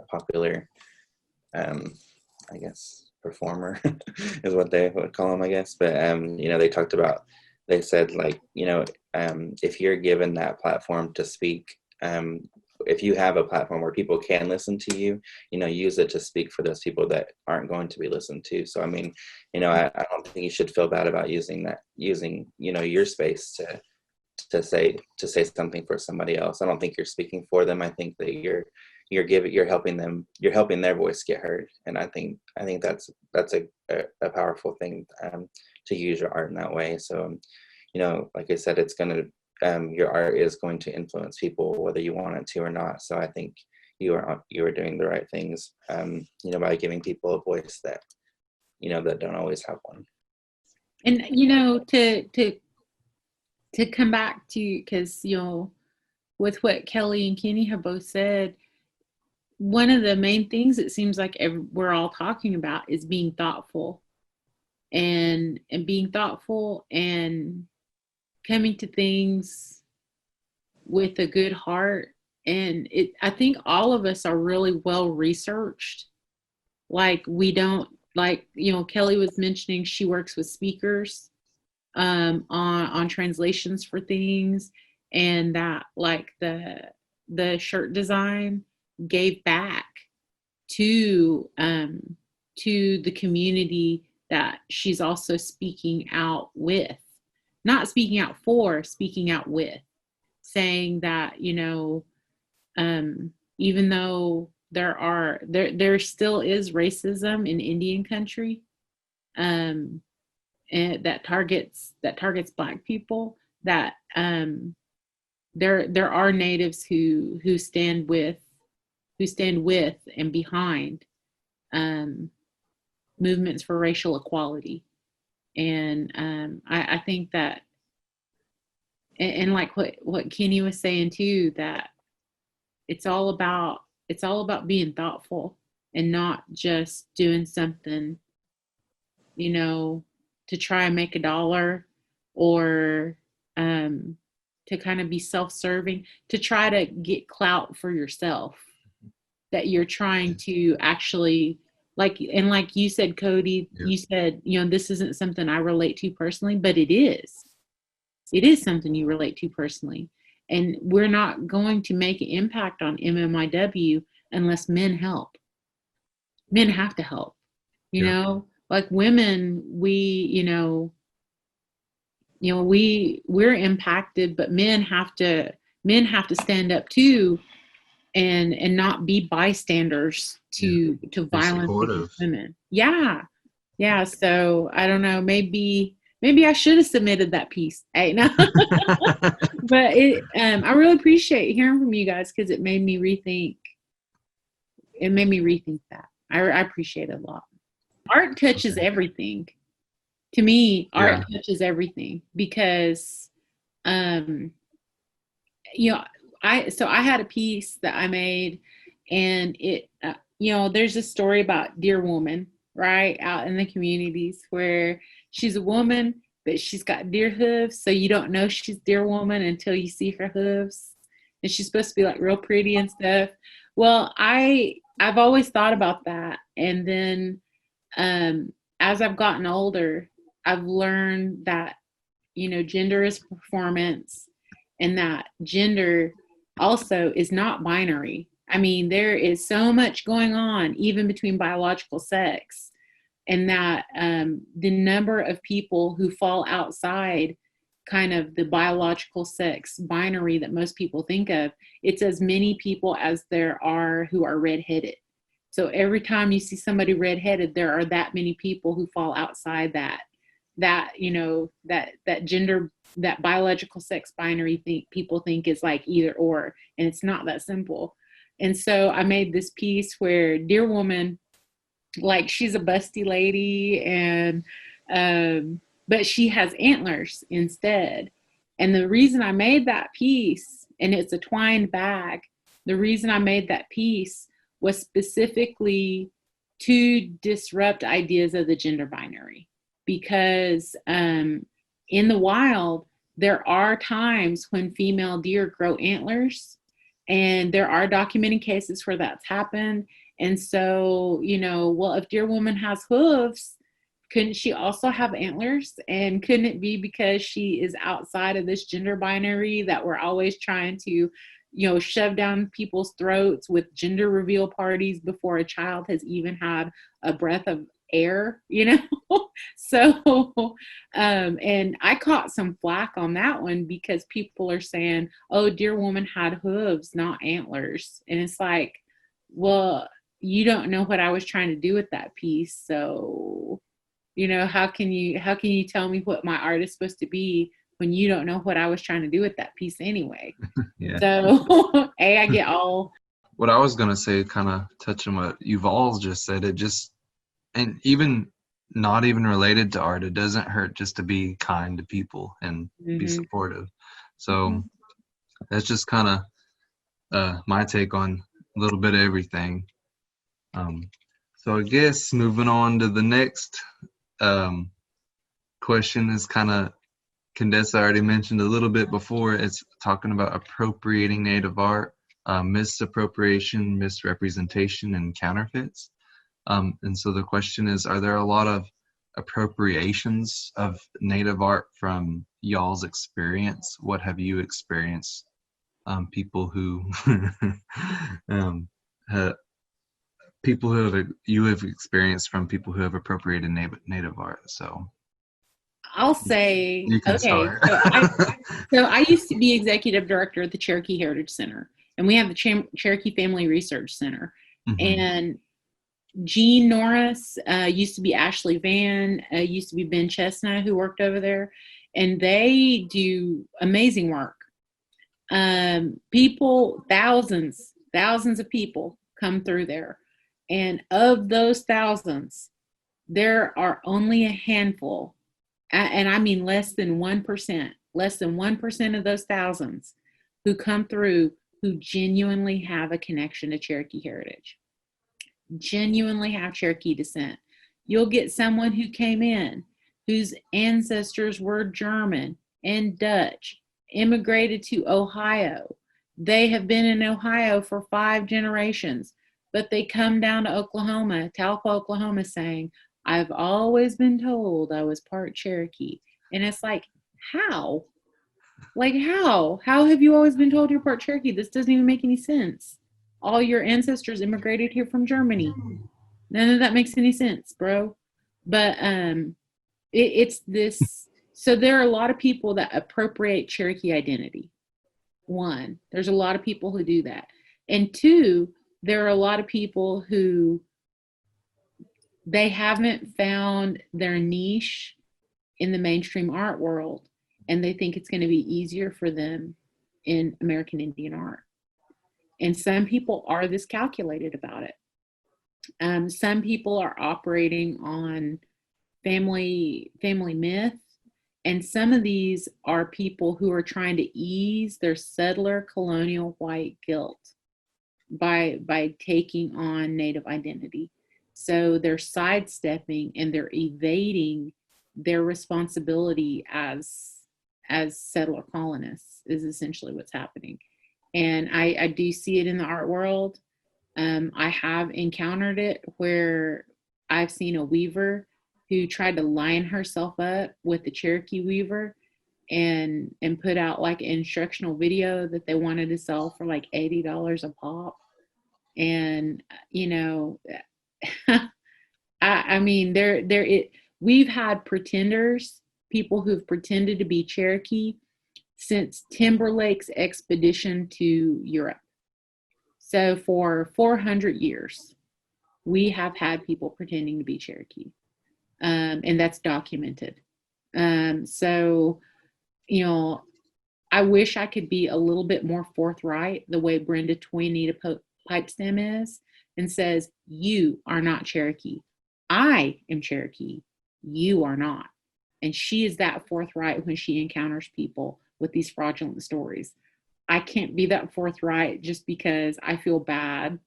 popular, I guess, performer is what they would call him, I guess. But you know, they said, like, you know, if you're given that platform to speak, if you have a platform where people can listen to you, you know, use it to speak for those people that aren't going to be listened to. So I mean, you know, I don't think you should feel bad about using, you know, your space to say something for somebody else. I don't think you're speaking for them. I think that you're helping them, you're helping their voice get heard. And I think that's a powerful thing, to use your art in that way. So, you know, like I said, it's going to, your art is going to influence people whether you want it to or not. So I think you are doing the right things, you know, by giving people a voice that, you know, that don't always have one. And you know, to come back to, because you know, with what Kelly and Kenny have both said, one of the main things it seems like we're all talking about is being thoughtful, and being thoughtful and coming to things with a good heart. And I think all of us are really well researched. Like, we don't, like, you know, Kelly was mentioning she works with speakers on translations for things, and that, like, the shirt design gave back to the community that she's also speaking out with. Not speaking out for, speaking out with, saying that, you know, even though there still is racism in Indian country, and that targets Black people, that there are natives who stand with and behind movements for racial equality. And I think that, and like what Kenny was saying too, that it's all about being thoughtful and not just doing something, you know, to try and make a dollar, or to kind of be self-serving, to try to get clout for yourself, that you're trying to actually, like you said, Cody, you said, this isn't something I relate to personally, but it is something you relate to personally. And we're not going to make an impact on MMIW unless men help. Men have to help, like women, we're impacted, but men have to stand up too, and not be bystanders to violence against women. Yeah. So I don't know, maybe I should have submitted that piece. Hey, no. But I really appreciate hearing from you guys, because it made me rethink that. I appreciate it a lot. Art touches everything. To me, art touches everything, because I had a piece that I made, and it there's a story about Dear Woman, right, out in the communities, where she's a woman, but she's got deer hooves, so you don't know she's Dear Woman until you see her hooves, and she's supposed to be like real pretty and stuff. Well, I've always thought about that, and then as I've gotten older, I've learned that gender is performance, and that gender also is not binary. I mean, there is so much going on even between biological sex, and that the number of people who fall outside kind of the biological sex binary that most people think of, it's as many people as there are who are redheaded. So every time you see somebody redheaded, there are that many people who fall outside that gender, that biological sex binary people think is like either or, and it's not that simple. And so I made this piece where Dear Woman, like, she's a busty lady, and but she has antlers instead. And the reason I made that piece, and it's a twined bag, the reason I made that piece was specifically to disrupt ideas of the gender binary. Because in the wild, there are times when female deer grow antlers, and there are documented cases where that's happened. And so, well, if Dear Woman has hooves, couldn't she also have antlers? And couldn't it be because she is outside of this gender binary that we're always trying to, shove down people's throats with gender reveal parties before a child has even had a breath of air, So, and I caught some flack on that one, because people are saying, oh, Dear Woman had hooves, not antlers. And it's like, well, you don't know what I was trying to do with that piece. So, how can you tell me what my art is supposed to be when you don't know what I was trying to do with that piece anyway? So, I get all. What I was going to say, kind of touching what you've all just said, and even not even related to art, it doesn't hurt just to be kind to people and be supportive. So that's just kind of my take on a little bit of everything. So I guess moving on to the next question is kind of, Candessa already mentioned a little bit before. It's talking about appropriating Native art, misappropriation, misrepresentation, and counterfeits. And so the question is, are there a lot of appropriations of Native art from y'all's experience? What have you experienced? People who you have experienced from people who have appropriated Native art. So I'll say, you can start. So I used to be executive director at the Cherokee Heritage Center, and we have the Cherokee Family Research Center. And Jean Norris, used to be Ashley Van, used to be Ben Chestnut, who worked over there, and they do amazing work. People, thousands of people come through there, and of those thousands, there are only a handful, and I mean less than 1% of those thousands who come through who genuinely have a connection to Cherokee heritage, genuinely have Cherokee descent. You'll get someone who came in whose ancestors were German and Dutch, immigrated to Ohio. They have been in Ohio for 5 generations, but they come down to Oklahoma, Tahlequah, Oklahoma, saying, I've always been told I was part Cherokee. And it's like, how? Like, how? How have you always been told you're part Cherokee? This doesn't even make any sense. All your ancestors immigrated here from Germany. None of that makes any sense, bro. But it's this. So there are a lot of people that appropriate Cherokee identity. 1, there's a lot of people who do that. And 2, there are a lot of people who they haven't found their niche in the mainstream art world, and they think it's going to be easier for them in American Indian art. And some people are this calculated about it. Some people are operating on family myth, and some of these are people who are trying to ease their settler colonial white guilt by taking on Native identity. So they're sidestepping and they're evading their responsibility as settler colonists is essentially what's happening. And I do see it in the art world. I have encountered it where I've seen a weaver who tried to line herself up with the Cherokee weaver and put out like an instructional video that they wanted to sell for like $80 a pop. And, you know, I mean, we've had pretenders, people who've pretended to be Cherokee since Timberlake's expedition to Europe. So for 400 years, we have had people pretending to be Cherokee. And that's documented. So, you know, I wish I could be a little bit more forthright the way Brenda Toynita Pipestem is and says, you are not Cherokee. I am Cherokee. You are not. And she is that forthright when she encounters people with these fraudulent stories. I can't be that forthright just because I feel bad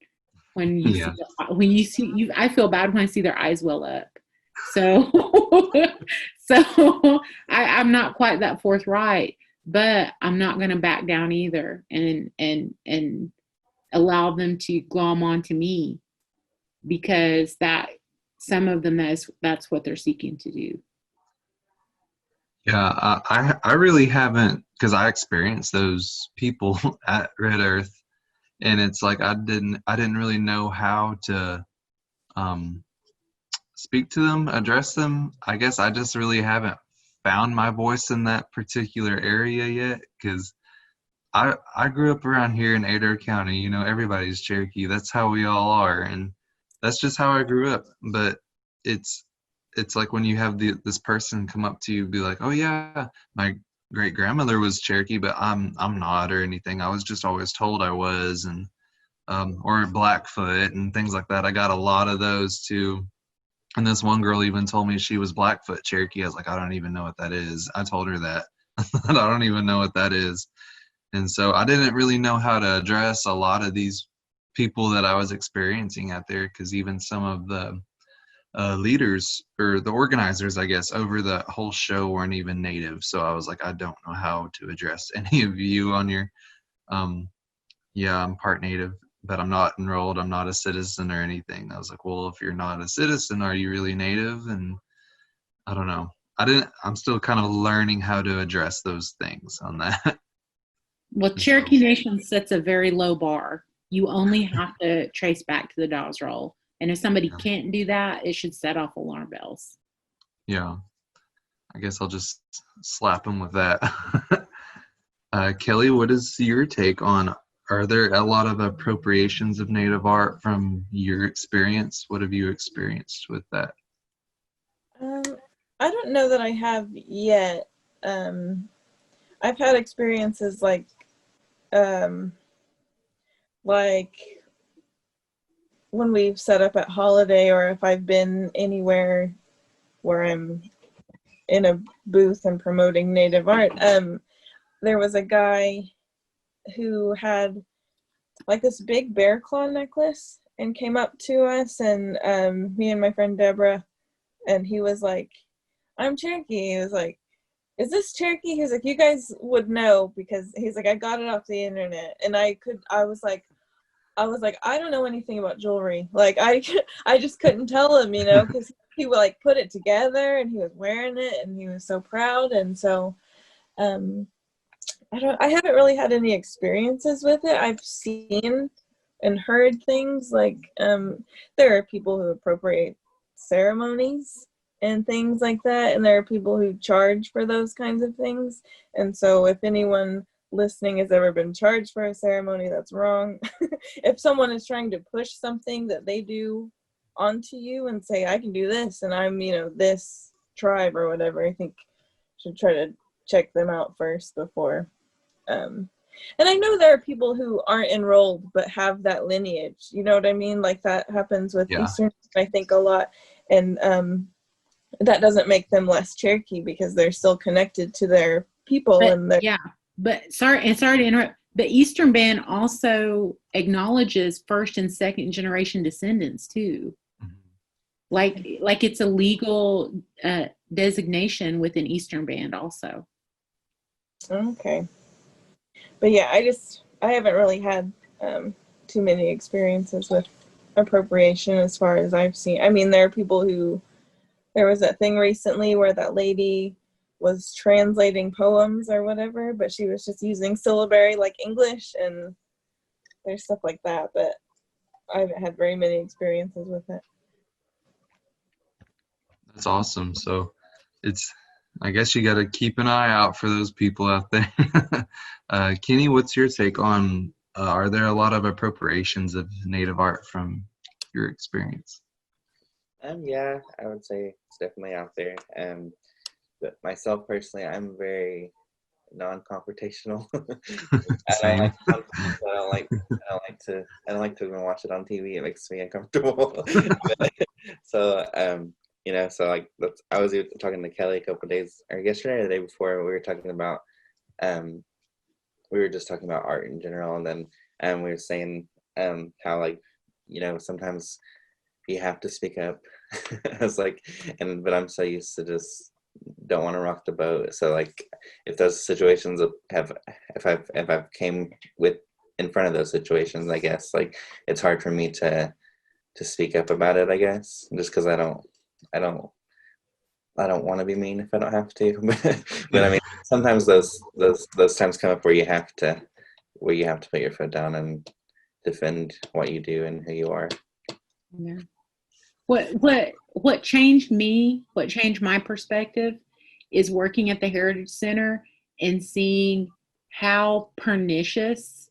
when you see I feel bad when I see their eyes well up. So I'm not quite that forthright, but I'm not going to back down either and allow them to glom onto me, because that some of them that's what they're seeking to do. Yeah, I really haven't, because I experienced those people at Red Earth, and it's like I didn't really know how to speak to them, address them. I guess I just really haven't found my voice in that particular area yet, because I grew up around here in Adair County. You know, everybody's Cherokee. That's how we all are, and that's just how I grew up. But it's like when you have this person come up to you, be like, "Oh yeah, my great grandmother was Cherokee, but I'm not or anything. I was just always told I was," and or Blackfoot and things like that. I got a lot of those too. And this one girl even told me she was Blackfoot Cherokee. I was like, I don't even know what that is. I told her that. I don't even know what that is. And so I didn't really know how to address a lot of these people that I was experiencing out there, because even some of the leaders or the organizers, I guess, over the whole show weren't even Native. So I was like, I don't know how to address any of you on your, yeah, I'm part Native, but I'm not enrolled. I'm not a citizen or anything. I was like, well, if you're not a citizen, are you really Native? And I don't know. I'm still kind of learning how to address those things on that. Well, Cherokee Nation sets a very low bar. You only have to trace back to the Dawes Roll. And if somebody can't do that, it should set off alarm bells. Yeah. I guess I'll just slap them with that. Keli, what is your take on, are there a lot of appropriations of Native art from your experience? What have you experienced with that? I don't know that I have yet. I've had experiences like when we've set up at Holiday, or if I've been anywhere where I'm in a booth and promoting Native art, there was a guy who had like this big bear claw necklace and came up to us, and me and my friend Deborah, and he was like, "I'm Cherokee." He was like, "Is this Cherokee?" He was like, "You guys would know," because he's like, "I got it off the internet." And I was like, I don't know anything about jewelry. Like I just couldn't tell him, because he would like put it together and he was wearing it and he was so proud. And so I haven't really had any experiences with it. I've seen and heard things like there are people who appropriate ceremonies and things like that, and there are people who charge for those kinds of things. And so if anyone listening has ever been charged for a ceremony, that's wrong. If someone is trying to push something that they do onto you and say, I can do this and I'm this tribe or whatever, I think you should try to check them out first before and I know there are people who aren't enrolled but have that lineage, you know what I mean? Like that happens with Eastern, I think, a lot. And that doesn't make them less Cherokee because they're still connected to their people. But sorry to interrupt, but Eastern Band also acknowledges first and second generation descendants too. Like it's a legal designation within Eastern Band also. Okay. But yeah, I haven't really had too many experiences with appropriation as far as I've seen. I mean, there are people there was that thing recently where that lady was translating poems or whatever, but she was just using syllabary like English, and there's stuff like that, but I haven't had very many experiences with it. That's awesome. So I guess you got to keep an eye out for those people out there. Kenny, what's your take on, are there a lot of appropriations of Native art from your experience? Yeah, I would say it's definitely out there. But myself personally, I'm very non-confrontational. I don't like to even watch it on TV. It makes me uncomfortable. So so like I was talking to Kelly a couple of days, or yesterday or the day before, we were talking about we were just talking about art in general, and then we were saying how like sometimes you have to speak up. I was like, but I'm so used to just don't want to rock the boat. So like if those situations if I've came in front of those situations, I guess like it's hard for me to speak up about it, I guess, just because I don't want to be mean if I don't have to. But I mean, sometimes those times come up where you have to put your foot down and defend what you do and who you are. Yeah. What changed my perspective is working at the Heritage Center and seeing how pernicious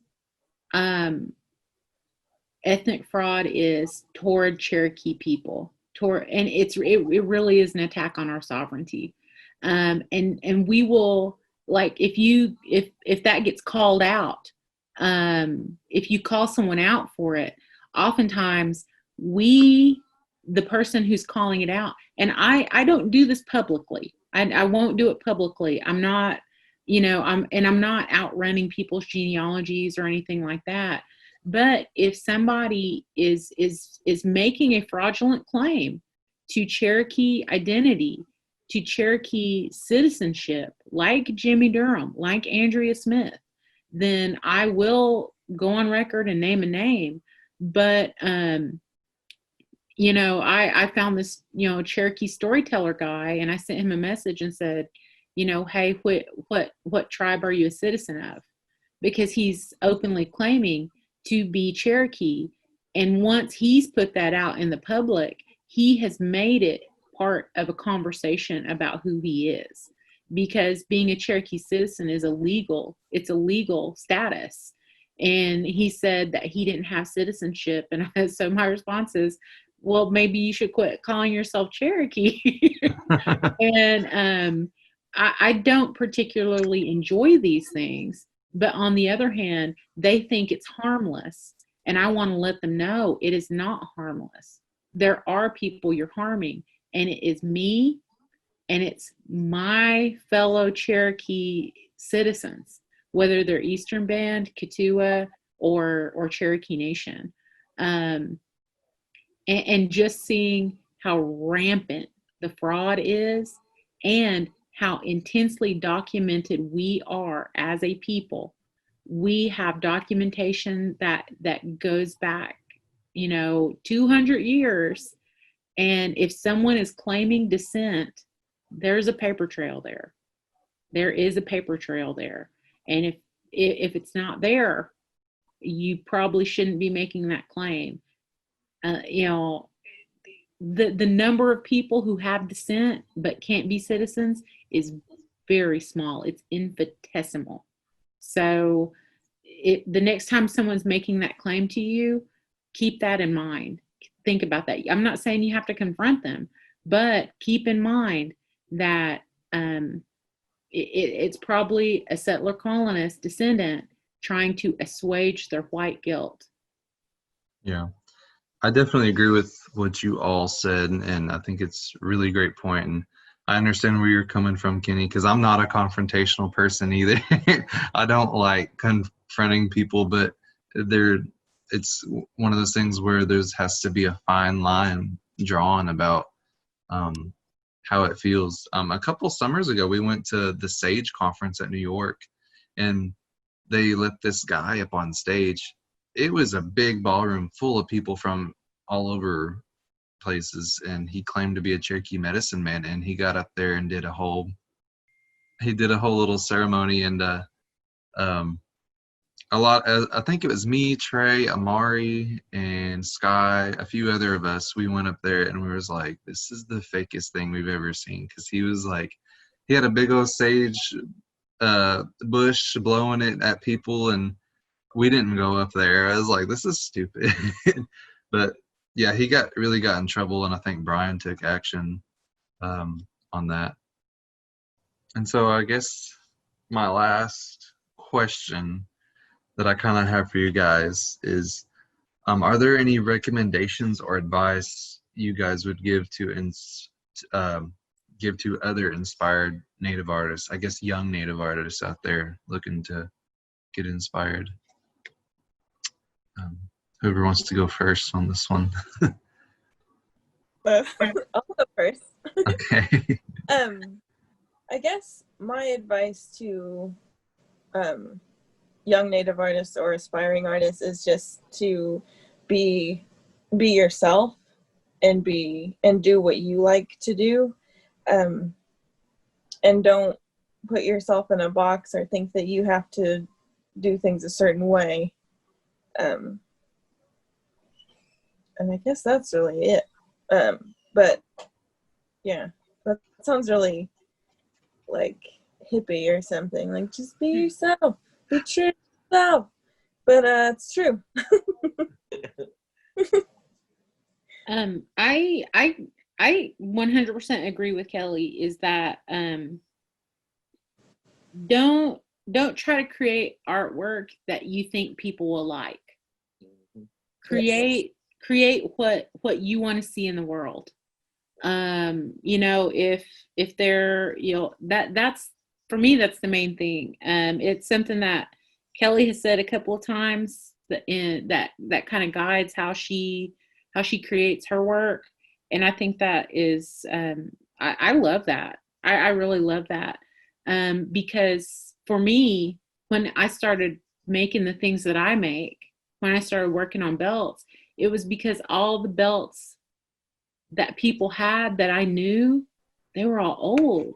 ethnic fraud is toward Cherokee people. And it really is an attack on our sovereignty. And we will, like, if that gets called out, if you call someone out for it, oftentimes the person who's calling it out, and I don't do this publicly. I won't do it publicly. I'm not, I'm not outrunning people's genealogies or anything like that. But if somebody is making a fraudulent claim to Cherokee identity, to Cherokee citizenship, like Jimmy Durham, like Andrea Smith, then I will go on record and name a name. But I found this Cherokee storyteller guy, and I sent him a message and said, hey, what tribe are you a citizen of? Because he's openly claiming to be Cherokee. And once he's put that out in the public, he has made it part of a conversation about who he is, because being a Cherokee citizen is it's a legal status. And he said that he didn't have citizenship. And so my response is, well, maybe you should quit calling yourself Cherokee. And I don't particularly enjoy these things. But on the other hand, they think it's harmless. And I want to let them know it is not harmless. There are people you're harming, and it is me, and it's my fellow Cherokee citizens, whether they're Eastern Band, Kituwa, or Cherokee Nation. And just seeing how rampant the fraud is and how intensely documented we are as a people. We have documentation that goes back, 200 years. And if someone is claiming descent, there's a paper trail there. There is a paper trail there. And if it's not there, you probably shouldn't be making that claim. The number of people who have descent but can't be citizens is very small. It's infinitesimal. So the next time someone's making that claim to you, keep that in mind. Think about that. I'm not saying you have to confront them, but keep in mind that it's probably a settler colonist descendant trying to assuage their white guilt. Yeah, I definitely agree with what you all said, and I think it's a really great point. And I understand where you're coming from, Kenny, because I'm not a confrontational person either. I don't like confronting people, but it's one of those things where there has to be a fine line drawn about how it feels. A couple summers ago, we went to the SAGE conference at New York, and they let this guy up on stage. It was a big ballroom full of people from all over places, and he claimed to be a Cherokee medicine man, and he got up there and did a whole little ceremony, and I think it was me, Trey, Amari, and Sky, a few other of us. We went up there and we was like, this is the fakest thing we've ever seen, because he was like, he had a big old sage bush blowing it at people, and we didn't go up there. I was like, this is stupid. But yeah, he really got in trouble, and I think Brian took action on that. And so I guess my last question that I kind of have for you guys is, are there any recommendations or advice you guys would give to other inspired Native artists, I guess young Native artists out there looking to get inspired? Whoever wants to go first on this one. I'll go first. Okay. I guess my advice to young Native artists or aspiring artists is just to be yourself and do what you like to do, and don't put yourself in a box or think that you have to do things a certain way. And I guess that's really it. But yeah, that sounds really like hippie or something, like just be yourself, be true to yourself. But it's true. I 100% agree with Kelly, is that don't try to create artwork that you think people will like. Create what you want to see in the world. If they're, that's, for me, that's the main thing. It's something that Kelly has said a couple of times, that kind of guides how she creates her work. And I think that is, I love that. I really love that. Because for me, when I started making the things that I make, when I started working on belts, it was because all the belts that people had that I knew, they were all old,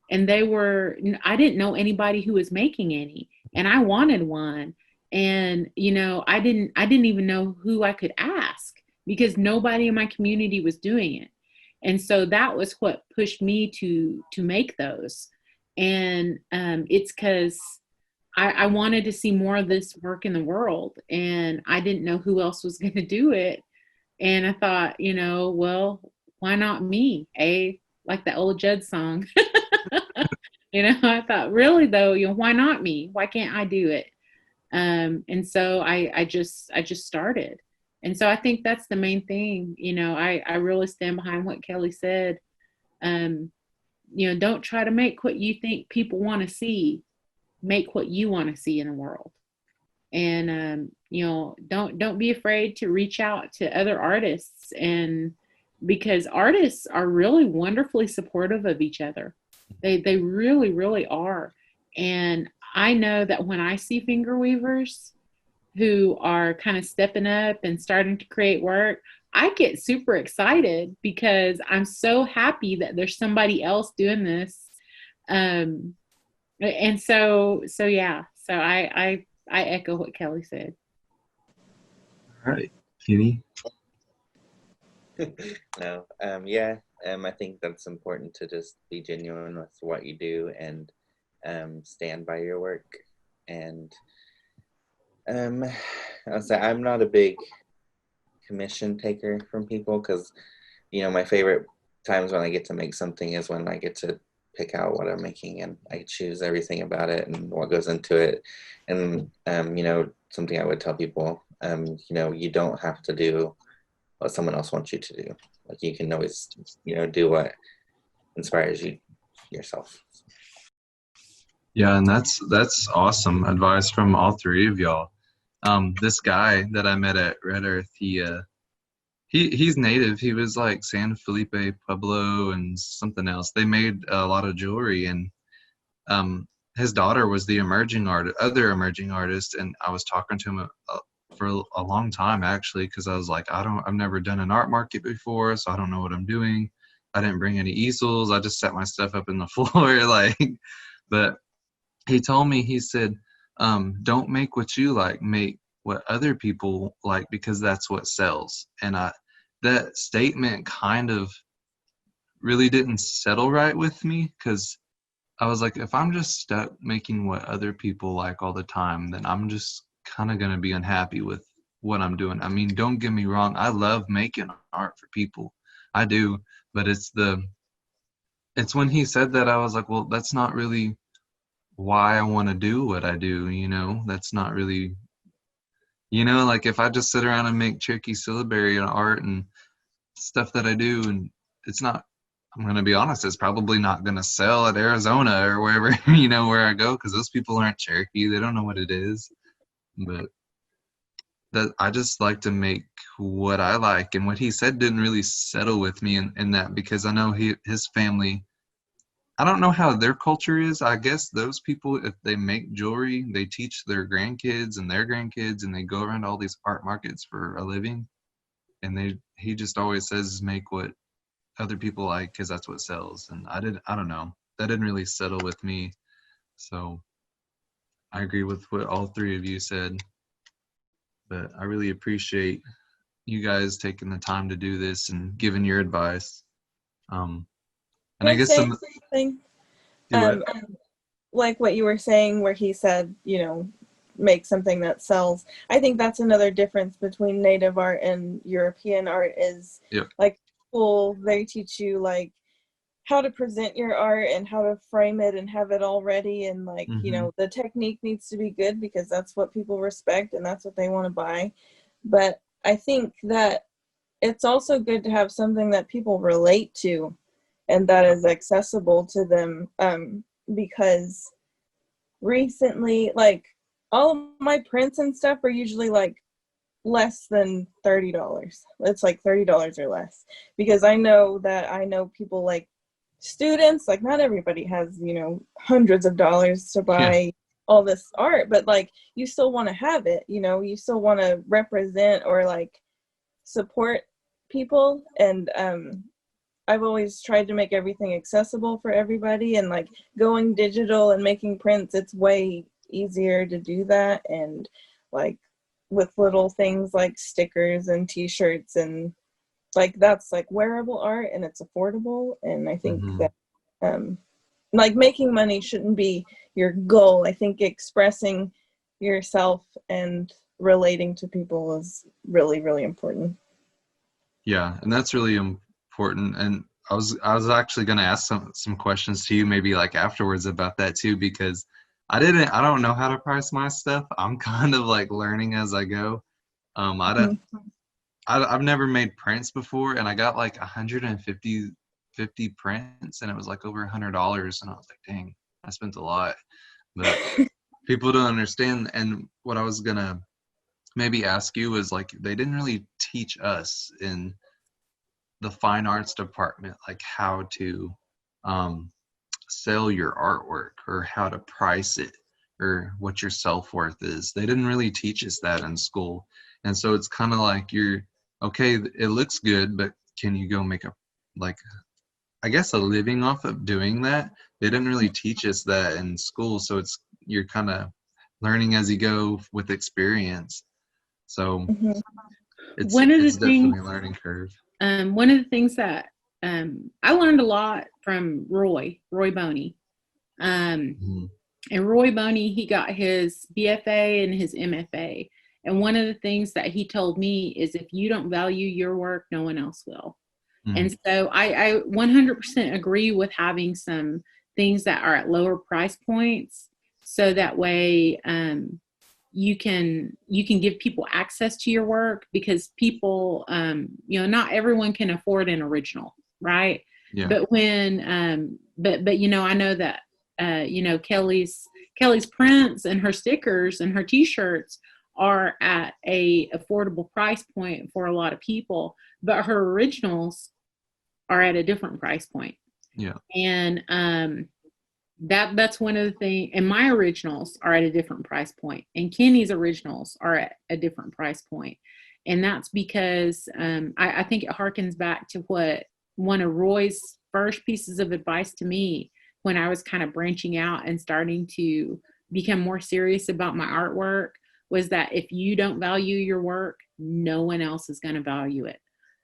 and I didn't know anybody who was making any, and I wanted one. And, I didn't even know who I could ask, because nobody in my community was doing it. And so that was what pushed me to make those. And it's because I wanted to see more of this work in the world, and I didn't know who else was going to do it. And I thought, well, why not me? Like the old Judd song. I thought, really though, why not me? Why can't I do it? And so I just started. And so I think that's the main thing. I really stand behind what Keli said. Don't try to make what you think people want to see. Make what you want to see in the world. And don't be afraid to reach out to other artists, and because artists are really wonderfully supportive of each other. They really, really are. And I know that when I see finger weavers who are kind of stepping up and starting to create work, I get super excited because I'm so happy that there's somebody else doing this. And so yeah, so I echo what Keli said. All right, Kenny. No, yeah, I think that's important to just be genuine with what you do and stand by your work. And I'll say I'm not a big commission taker from people, because my favorite times when I get to make something is when I get to pick out what I'm making and I choose everything about it and what goes into it. And something I would tell people, you don't have to do what someone else wants you to do. Like, you can always do what inspires you yourself. Yeah, and that's awesome advice from all three of y'all. This guy that I met at Red Earth, he's native. He was like San Felipe, Pueblo, and something else. They made a lot of jewelry, and his daughter was the other emerging artist. And I was talking to him for a long time, actually, because I was like, I've never done an art market before, so I don't know what I'm doing. I didn't bring any easels. I just set my stuff up in the floor, but he told me, he said, don't make what you like, make what other people like, because that's what sells. And that statement kind of really didn't settle right with me, because I was like, if I'm just stuck making what other people like all the time, then I'm just kind of going to be unhappy with what I'm doing. I mean, don't get me wrong, I love making art for people. I do, but it's when he said that, I was like, well, that's not really why I want to do what I do, that's not really, like, if I just sit around and make Cherokee syllabary and art and stuff that I do, and it's not, I'm going to be honest, it's probably not going to sell at Arizona or wherever, where I go, because those people aren't Cherokee. They don't know what it is. But that I just like to make what I like. And what he said didn't really settle with me in that, because I know his family, I don't know how their culture is. I guess those people, if they make jewelry, they teach their grandkids and their grandkids, and they go around all these art markets for a living. And he just always says, make what other people like, because that's what sells. And I don't know, that didn't really settle with me. So I agree with what all three of you said, but I really appreciate you guys taking the time to do this and giving your advice. And I guess something, like what you were saying, where he said, make something that sells. I think that's another difference between native art and European art is, like, school, they teach you like how to present your art and how to frame it and have it all ready, and like the technique needs to be good because that's what people respect and that's what they want to buy. But I think that it's also good to have something that people relate to and that is accessible to them, because recently, like, all of my prints and stuff are usually like less than $30. It's like $30 or less, because I know people, like students, like not everybody has hundreds of dollars to buy all this art, but like you still want to have it, you still want to represent or like support people. And I've always tried to make everything accessible for everybody, and like going digital and making prints, it's way easier to do that. And like with little things like stickers and t-shirts, and like that's like wearable art and it's affordable. And I think that like making money shouldn't be your goal. I think expressing yourself and relating to people is really, really important. Yeah, and that's really important. And I was actually going to ask some questions to you maybe like afterwards about that too, because I don't know how to price my stuff. I'm kind of like learning as I go. I've never made prints before, and I got like 150 prints, and it was like over $100, and I was like, dang, I spent a lot. But people don't understand. And what I was gonna maybe ask you is, like, they didn't really teach us in the fine arts department like how to sell your artwork or how to price it or what your self-worth is. They didn't really teach us that in school. And so it's kind of like, you're okay, it looks good, but can you go make I guess a living off of doing that? They didn't really teach us that in school. So you're kind of learning as you go with experience. So it's definitely a learning curve. One of the things that I learned a lot from Roy Boney. And Roy Boney, he got his BFA and his MFA. And one of the things that he told me is, if you don't value your work, no one else will. And so I 100% agree with having some things that are at lower price points, so that way you can give people access to your work, because people, not everyone can afford an original, right? Yeah. But when but I know that Kelly's prints and her stickers and her t-shirts are at a affordable price point for a lot of people, but her originals are at a different price point. Yeah. And that's one of the things. And my originals are at a different price point, and Kenny's originals are at a different price point. And that's because I think it harkens back to what one of Roy's first pieces of advice to me when I was kind of branching out and starting to become more serious about my artwork was that if you don't value your work, no one else is going to value it.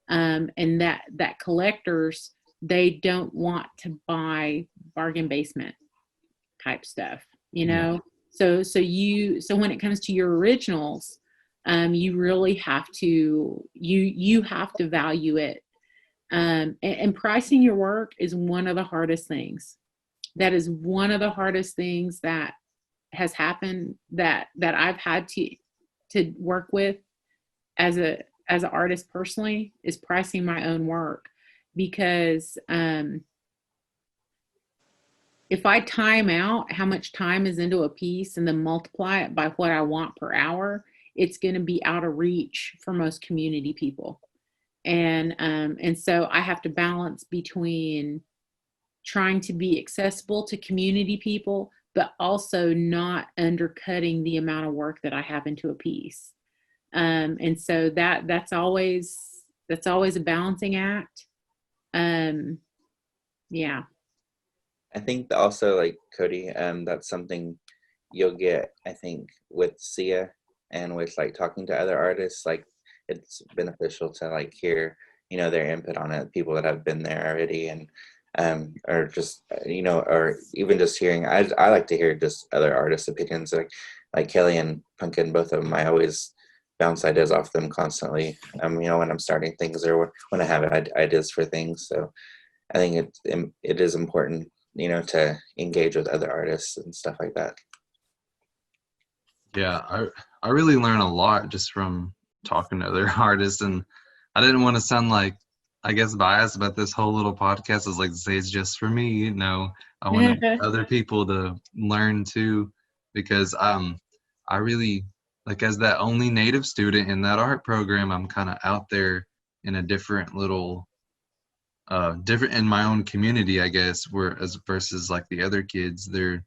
And that collectors, they don't want to buy bargain basement type stuff, So when it comes to your originals, you really have to, you have to value it. And pricing your work is one of the hardest things. That is one of the hardest things that has happened that I've had to work with as an artist personally, is pricing my own work. Because if I time out how much time is into a piece and then multiply it by what I want per hour, it's going to be out of reach for most community people. And so I have to balance between trying to be accessible to community people, but also not undercutting the amount of work that I have into a piece. And so that's always a balancing act. Yeah. I think also, like, Cody, that's something you'll get, I think, with Sia and with like talking to other artists. Like, it's beneficial to like hear, their input on it, people that have been there already, and or just or even just hearing. I like to hear just other artists' opinions, like Kelly and Pumpkin, both of them. I always bounce ideas off them constantly. When I'm starting things or when I have ideas for things. So I think it is important, to engage with other artists and stuff like that. Yeah, I really learn a lot just from talking to other artists, and I didn't want to sound like, I guess, biased, but this whole little podcast is like to say it's just for me. I want other people to learn too, because I really, like, as that only Native student in that art program, I'm kind of out there in a different little different in my own community, I guess, versus like the other kids. They're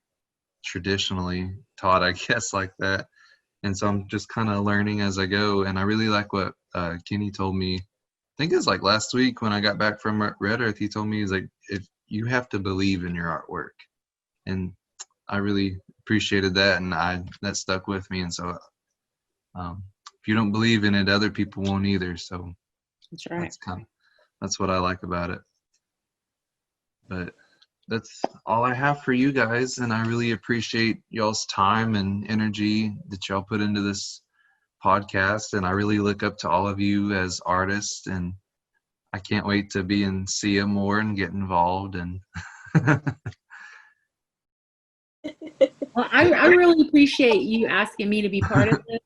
traditionally taught, I guess, like that. And so I'm just kind of learning as I go. And I really like what Kenny told me. I think it was like last week when I got back from Red Earth. He told me, he's like, if you have to believe in your artwork. And I really appreciated that, and that stuck with me. And so if you don't believe in it, other people won't either. So that's right. That's what I like about it. But that's all I have for you guys, and I really appreciate y'all's time and energy that y'all put into this podcast, and I really look up to all of you as artists, and I can't wait to be in SIA more and get involved. And Well, I really appreciate you asking me to be part of this.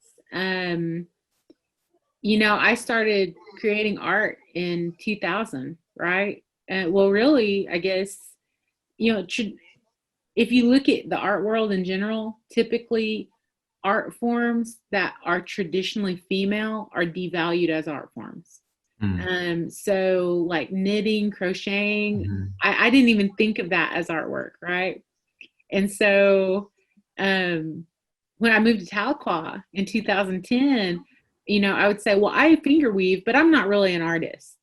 I started creating art in 2000, right? Well, really, I guess, if you look at the art world in general, typically art forms that are traditionally female are devalued as art forms. So like knitting, crocheting, I didn't even think of that as artwork, right? And so when I moved to Tahlequah in 2010, I would say, well, I finger weave, but I'm not really an artist.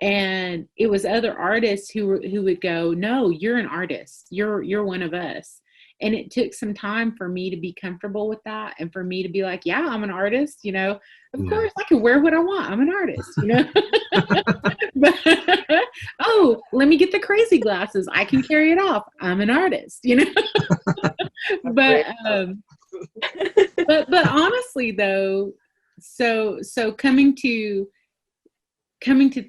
And it was other artists who would go, no, you're an artist. You're one of us. And it took some time for me to be comfortable with that and for me to be like, yeah, I'm an artist. Of course I can wear what I want. I'm an artist, but, oh, let me get the crazy glasses. I can carry it off. I'm an artist, but honestly though, so coming to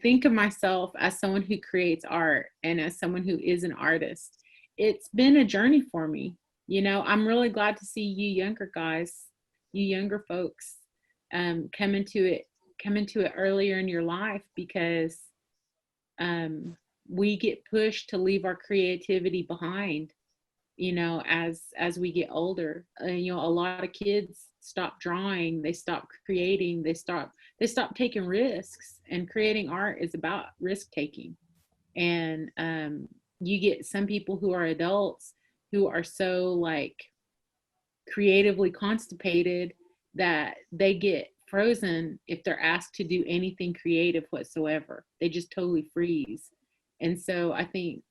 think of myself as someone who creates art and as someone who is an artist, it's been a journey for me. I'm really glad to see you younger guys, you younger folks, come into it earlier in your life, because we get pushed to leave our creativity behind, as we get older. A lot of kids stop drawing, they stop creating, they stop taking risks, and creating art is about risk taking. And you get some people who are adults who are so like creatively constipated that they get frozen if they're asked to do anything creative whatsoever. They just totally freeze. And so I think,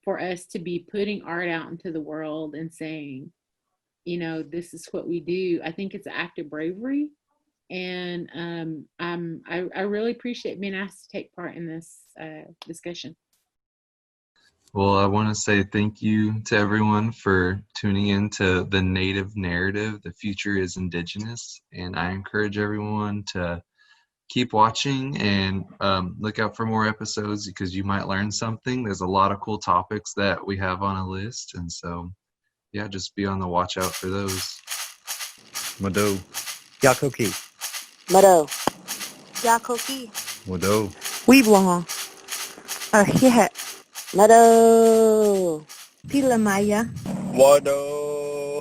for us to be putting art out into the world and saying, this is what we do, I think it's an act of bravery. And I really appreciate being asked to take part in this discussion. Well, I want to say thank you to everyone for tuning in to The Native Narrative, The Future is Indigenous. And I encourage everyone to keep watching and look out for more episodes, because you might learn something. There's a lot of cool topics that we have on a list. And so, yeah, just be on the watch out for those. Mado. Yakoki. Mado. Yakoki. Mado. Weebwong. Arhihet. Mado. Pila Maya. Wado.